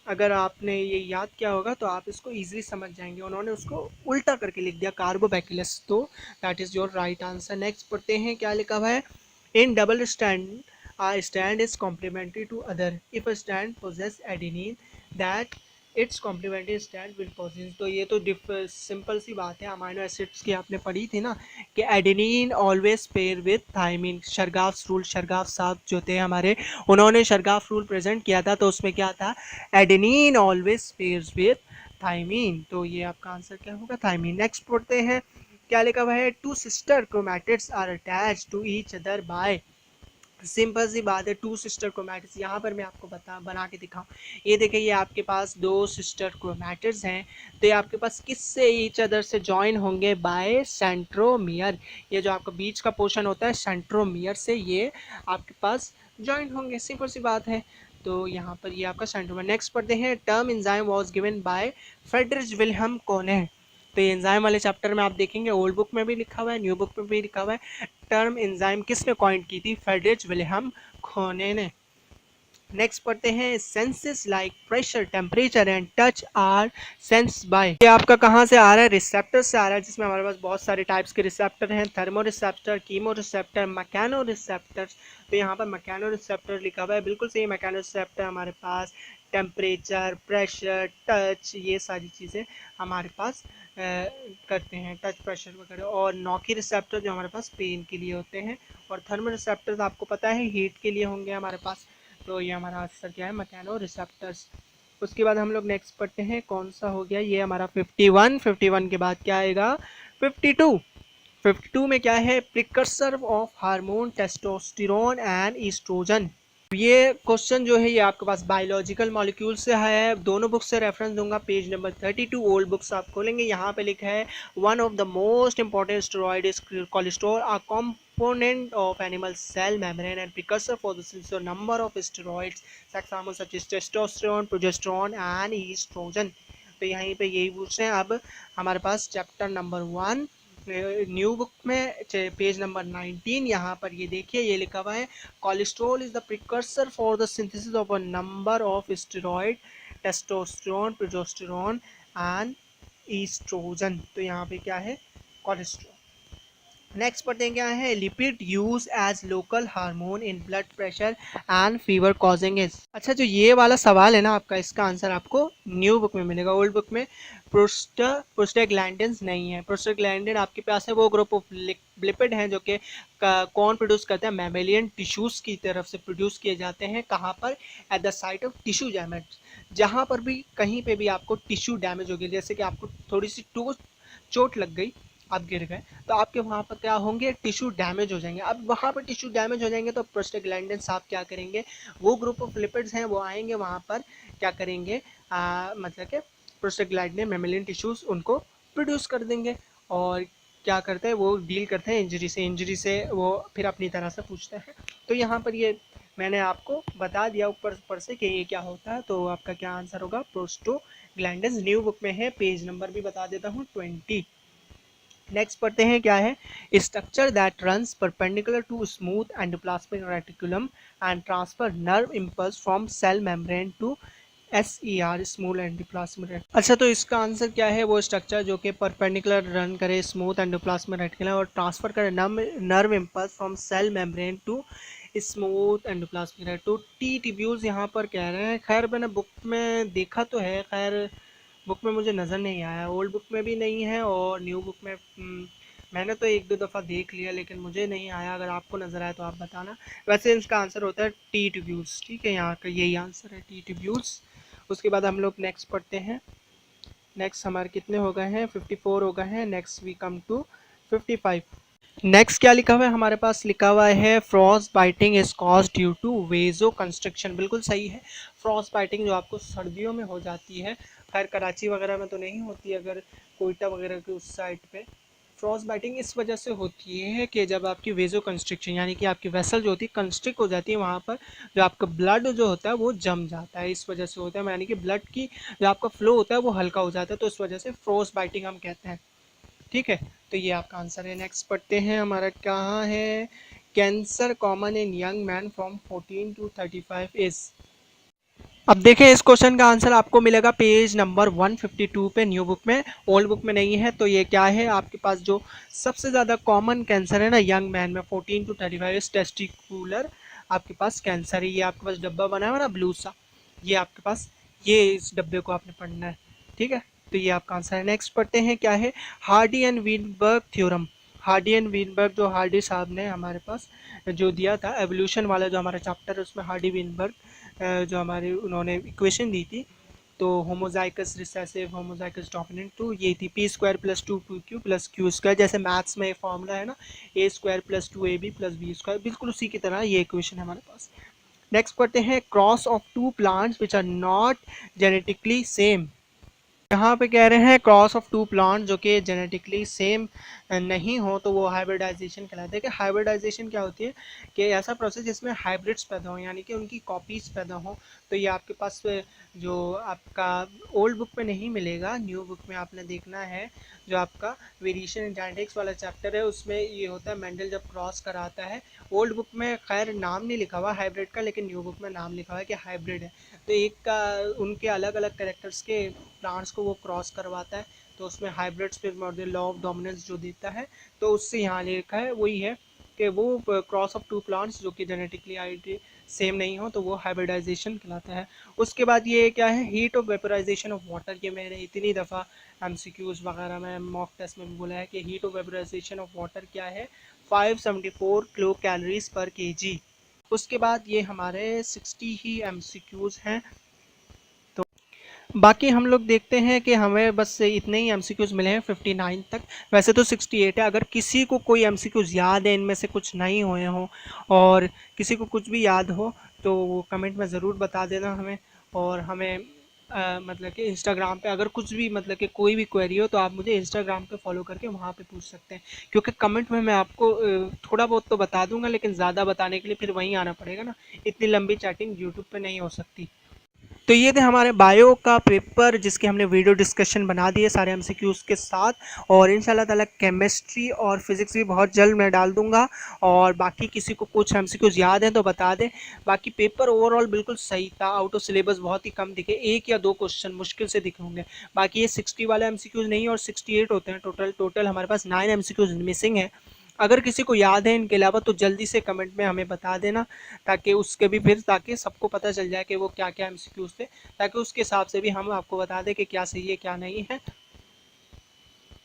अगर आपने ये याद किया होगा तो आप इसको इजीली समझ जाएंगे, उन्होंने उसको उल्टा करके लिख दिया कार्बोबैक्टीलस, तो that is your right answer. Next पढ़ते हैं क्या लिखा हुआ है, in double stand a strand is complementary to other if a strand possess adenine that its complementary strand will possess। तो ये तो सिंपल सी बात है, अमाइनो एसिड्स की आपने पढ़ी थी ना कि adenine always pair with thymine. Chargaff's rule, Chargaff साहब जो थे हमारे, उन्होंने शरगाफ रूल प्रेजेंट किया था, तो उसमें क्या था, adenine always pairs with thymine. तो ये आपका आंसर क्या होगा, थायमिन। नेक्स्ट पढ़ते हैं क्या लिखा हुआ है, two sister chromatids are attached to each other by. Simple सी बात है, टू सिस्टर क्रोमैटिड्स, यहाँ पर मैं आपको बना के दिखाऊँ। ये देखिए ये आपके पास दो सिस्टर क्रोमैटिड्स हैं, तो ये आपके पास किससे ईच अदर से ज्वाइन होंगे, बाय सेंट्रोमियर। ये जो आपका बीच का पोर्शन होता है सेंट्रोमियर से ये आपके पास ज्वाइन होंगे, सिंपल सी बात है। तो यहाँ पर ये आपका सेंट्रोमियर। नेक्स्ट पढ़ते हैं, term enzyme was given by Friedrich Wilhelm कोने। तो ये एंजाइम वाले चैप्टर में आप देखेंगे ओल्ड बुक में भी लिखा हुआ है, न्यू बुक में भी लिखा हुआ है। टर्म एंजाइम किसने कॉइन की थी? फ्रेडरिच विलियम खोने ने। नेक्स्ट पढ़ते हैं senses like pressure, temperature and touch are sense by. ये आपका कहाँ से आ रहा है? रिसेप्टर से आ रहा है, जिसमें हमारे पास बहुत सारे टाइप्स के रिसेप्टर हैं, thermo receptor, chemo receptor, mechano receptor. तो यहाँ पर मैकेनो रिसेप्टर लिखा हुआ है, बिल्कुल सही। मैकेनो रिसेप्टर हमारे पास टेम्परेचर, प्रेशर, टच, ये सारी चीज़ें हमारे पास करते हैं, टच, प्रेशर वगैरह। और नॉकी रिसेप्टर जो हमारे पास पेन के लिए होते हैं, और थर्मो रिसेप्टर्स आपको पता है हीट के लिए होंगे हमारे पास। तो ये हमारा आंसर क्या है? Mechano receptors. उसके बाद हम लोग नेक्स्ट पढ़ते हैं, कौन सा हो गया ये हमारा 51। 51 के बाद क्या आएगा? 52। 52 में क्या है? Precursor of hormone testosterone and oestrogen. ये क्वेश्चन जो है ये आपके पास बायोलॉजिकल मॉलिक्यूल से है, दोनों बुक से रेफरेंस दूंगा। पेज नंबर 32 ओल्ड बुक्स आप खोलेंगे, यहाँ पे लिखा है one of the most important steroid is cholesterol, a component of animal cell membrane and precursor for the synthesis of number of steroids, sex hormones such as testosterone, progesterone and estrogen। तो यहीं पे यही पूछ रहे हैं। अब हमारे पास चैप्टर नंबर 1 न्यू बुक में पेज नंबर 19, यहाँ पर ये देखिए ये लिखा हुआ है cholesterol is the precursor for the synthesis of a number of steroid, testosterone, progesterone and oestrogen. तो यहाँ पे क्या है? कोलेस्ट्रॉल। नेक्स्ट पढ़ते हैं क्या है? Lipid use as local hormone in blood pressure and fever causing is. अच्छा, जो ये वाला सवाल है ना आपका, इसका आंसर आपको न्यू बुक में मिलेगा। ओल्ड बुक में प्रोस्टाग्लैंडिन्स नहीं है। प्रोस्टाग्लैंडिन आपके पास है वो ग्रुप ऑफ लिपिड हैं जो कि कौन प्रोड्यूस करते हैं? मैमेलियन टिश्यूज की तरफ से प्रोड्यूस किए जाते हैं। कहाँ पर? At the site of tissue damage. जहाँ पर भी कहीं पे भी आपको टिश्यू डैमेज हो गया, जैसे कि आपको थोड़ी सी चोट लग गई, आप गिर गए, तो आपके वहाँ पर क्या होंगे? टिश्यू डैमेज हो जाएंगे। अब वहाँ पर टिश्यू डैमेज हो जाएंगे तो प्रोस्टाग्लैंडिन्स आप क्या करेंगे? वो ग्रुप ऑफ लिपिड्स हैं वो आएंगे वहाँ पर, क्या करेंगे? मतलब कि प्रोस्टाग्लैंडिन मैमेलियन टिश्यूज उनको प्रोड्यूस कर देंगे। और क्या करते हैं? वो डील करते हैं इंजरी से। इंजरी से वो फिर अपनी तरह से पूछते हैं। तो यहाँ पर ये मैंने आपको बता दिया ऊपर से कि ये क्या होता है। तो आपका क्या आंसर होगा? प्रोस्टाग्लैंडिन्स। न्यू बुक में है, पेज नंबर भी बता देता हूँ, 20। नेक्स्ट पढ़ते हैं क्या है? Structure that runs perpendicular to smooth endoplasmic reticulum and transfer nerve impulse from cell membrane to SER, smooth endoplasmic. अच्छा, तो इसका आंसर क्या है? वो स्ट्रक्चर जो कि परपेंडिकुलर रन करे स्मूथ एंडोप्लाज्मिक रेटिकुलम और ट्रांसफर करे nerve impulse from cell membrane to smooth endoplasmic reticulum. तो टी ट्यूब्यूल्स यहाँ पर कह रहे हैं। खैर मैंने बुक में देखा तो है, खैर बुक में मुझे नज़र नहीं आया, ओल्ड बुक में भी नहीं है और न्यू बुक में मैंने तो एक दो दफ़ा देख लिया लेकिन मुझे नहीं आया। अगर आपको नज़र आया तो आप बताना। वैसे इसका आंसर होता है टी ट्यूब्यूल्स। ठीक है, यहाँ का यही आंसर है, टी ट्यूब्यूल्स। उसके बाद हम लोग नेक्स्ट पढ़ते हैं। नेक्स्ट हमारे कितने हो गए हैं? 54 हो गए हैं। Next we come to 55। Next क्या लिखा हुआ है हमारे पास? लिखा हुआ है frost biting is cause due to vaso construction. बिल्कुल सही है। फ्रॉस्ट बाइटिंग जो आपको सर्दियों में हो जाती है, खैर कराची वगैरह में तो नहीं होती, अगर कोयटा वगैरह के उस साइड पे फ्रॉस्ट बाइटिंग इस वजह से होती है कि जब आपकी वेजो कंस्ट्रिक्शन यानी कि आपकी वेसल जो होती है कंस्ट्रिक्ट हो जाती है, वहाँ पर जो आपका ब्लड जो होता है वो जम जाता है, इस वजह से होता है। यानी कि ब्लड की जो आपका फ्लो होता है वो हल्का हो जाता है, तो इस वजह से फ्रॉस्ट बाइटिंग हम कहते हैं। ठीक है, तो ये आपका आंसर है। नेक्स्ट पढ़ते हैं, हमारा कहाँ है? Cancer common in young man from 14 to 35 is. अब देखें इस क्वेश्चन का आंसर आपको मिलेगा पेज नंबर 152 पे, न्यू बुक में, ओल्ड बुक में नहीं है। तो ये क्या है आपके पास? जो सबसे ज़्यादा कॉमन कैंसर है ना यंग मैन में, 14 to 35 इज टेस्टिकुलर आपके पास कैंसर है। ये आपके पास डब्बा बना हुआ ना ब्लू सा, ये आपके पास, ये इस डब्बे को आपने पढ़ना है। ठीक है, तो ये आपका आंसर है। नेक्स्ट पढ़ते हैं क्या है? Hardy and Weinberg theorem. Hardy and Weinberg, जो हार्डी साहब ने हमारे पास जो दिया था एवोल्यूशन वाला जो हमारा चैप्टर है, उसमें हार्डी वीनबर्ग जो हमारे उन्होंने इक्वेशन दी थी, तो होमोजाइकस रिसेसिव, होमोजाइकस डोमिनेंट, तो ये थी p² + 2pq + q²। जैसे मैथ्स में फॉर्मूला है ना, a² + 2ab + b², बिल्कुल उसी की तरह ये इक्वेशन है हमारे पास। नेक्स्ट पढ़ते हैं cross of two plants which are not genetically same. यहाँ पे कह रहे हैं क्रॉस ऑफ टू प्लांट जो कि जेनेटिकली सेम नहीं हो तो वो हाइब्रिडाइजेशन कहलाता है। कि हाइब्रिडाइजेशन क्या होती है कि ऐसा प्रोसेस जिसमें हाइब्रिड्स पैदा हो, यानी कि उनकी कॉपीज पैदा हो। तो ये आपके पास जो आपका ओल्ड बुक में नहीं मिलेगा, न्यू बुक में आपने देखना है। जो आपका वेरिएशन इन जेनेटिक्स वाला चैप्टर है उसमें ये होता है, मेंडल जब क्रॉस कराता है। ओल्ड बुक में खैर नाम नहीं लिखा हुआ हाइब्रिड का, लेकिन न्यू बुक में नाम लिखा हुआ है कि हाइब्रिड है। तो एक का उनके अलग अलग कैरेक्टर्स के प्लांट्स को वो क्रॉस करवाता है, तो उसमें हाइब्रिड्स फिर मॉडल लॉ ऑफ डोमिनेंस जो देता है। तो उससे यहाँ लिखा है वही है कि वो क्रॉस ऑफ टू प्लांट्स जो कि जेनेटिकली आइडेंटिटी सेम नहीं हो तो वो हाइब्रिडाइजेशन कहलाता है। उसके बाद ये क्या है, heat of vaporisation of water. ये मैंने इतनी दफ़ा एमसीक्यूज वगैरह में मॉक टेस्ट में भी बोला है कि heat of vaporisation of water क्या है, 574 किलो कैलोरीज पर केजी। उसके बाद ये हमारे 60 ही एमसीक्यूज हैं। तो बाकी हम लोग देखते हैं कि हमें बस इतने ही एमसीक्यूज मिले हैं 59 तक, वैसे तो 68 है। अगर किसी को कोई एमसीक्यूज याद है, इनमें से कुछ नहीं हुए हों और किसी को कुछ भी याद हो तो वो कमेंट में ज़रूर बता देना हमें। और हमें मतलब कि इंस्टाग्राम पे अगर कुछ भी मतलब कि कोई भी क्वेरी हो तो आप मुझे इंस्टाग्राम पे फॉलो करके वहाँ पे पूछ सकते हैं, क्योंकि कमेंट में मैं आपको थोड़ा बहुत तो बता दूंगा, लेकिन ज़्यादा बताने के लिए फिर वहीं आना पड़ेगा ना, इतनी लंबी चैटिंग यूट्यूब पे नहीं हो सकती। तो ये थे हमारे बायो का पेपर जिसकी हमने वीडियो डिस्कशन बना दिए सारे एमसीक्यूज़ के साथ। और इंशाल्लाह ताला केमिस्ट्री और फिज़िक्स भी बहुत जल्द मैं डाल दूंगा। और बाकी किसी को कुछ एमसीक्यूज़ याद हैं तो बता दें। बाकी पेपर ओवरऑल बिल्कुल सही था, आउट ऑफ सिलेबस बहुत ही कम दिखे, एक या दो क्वेश्चन मुश्किल से दिखे होंगे। बाकी ये 60 वाले एमसीक्यूज़ नहीं और 68 होते हैं टोटल हमारे पास 9 एमसीक्यूज़ मिसिंग है। अगर किसी को याद है इनके अलावा तो जल्दी से कमेंट में हमें बता देना, ताकि उसके भी फिर ताकि सबको पता चल जाए कि वो क्या क्या एमसीक्यूज थे, ताकि उसके हिसाब से भी हम आपको बता दें कि क्या सही है क्या नहीं है।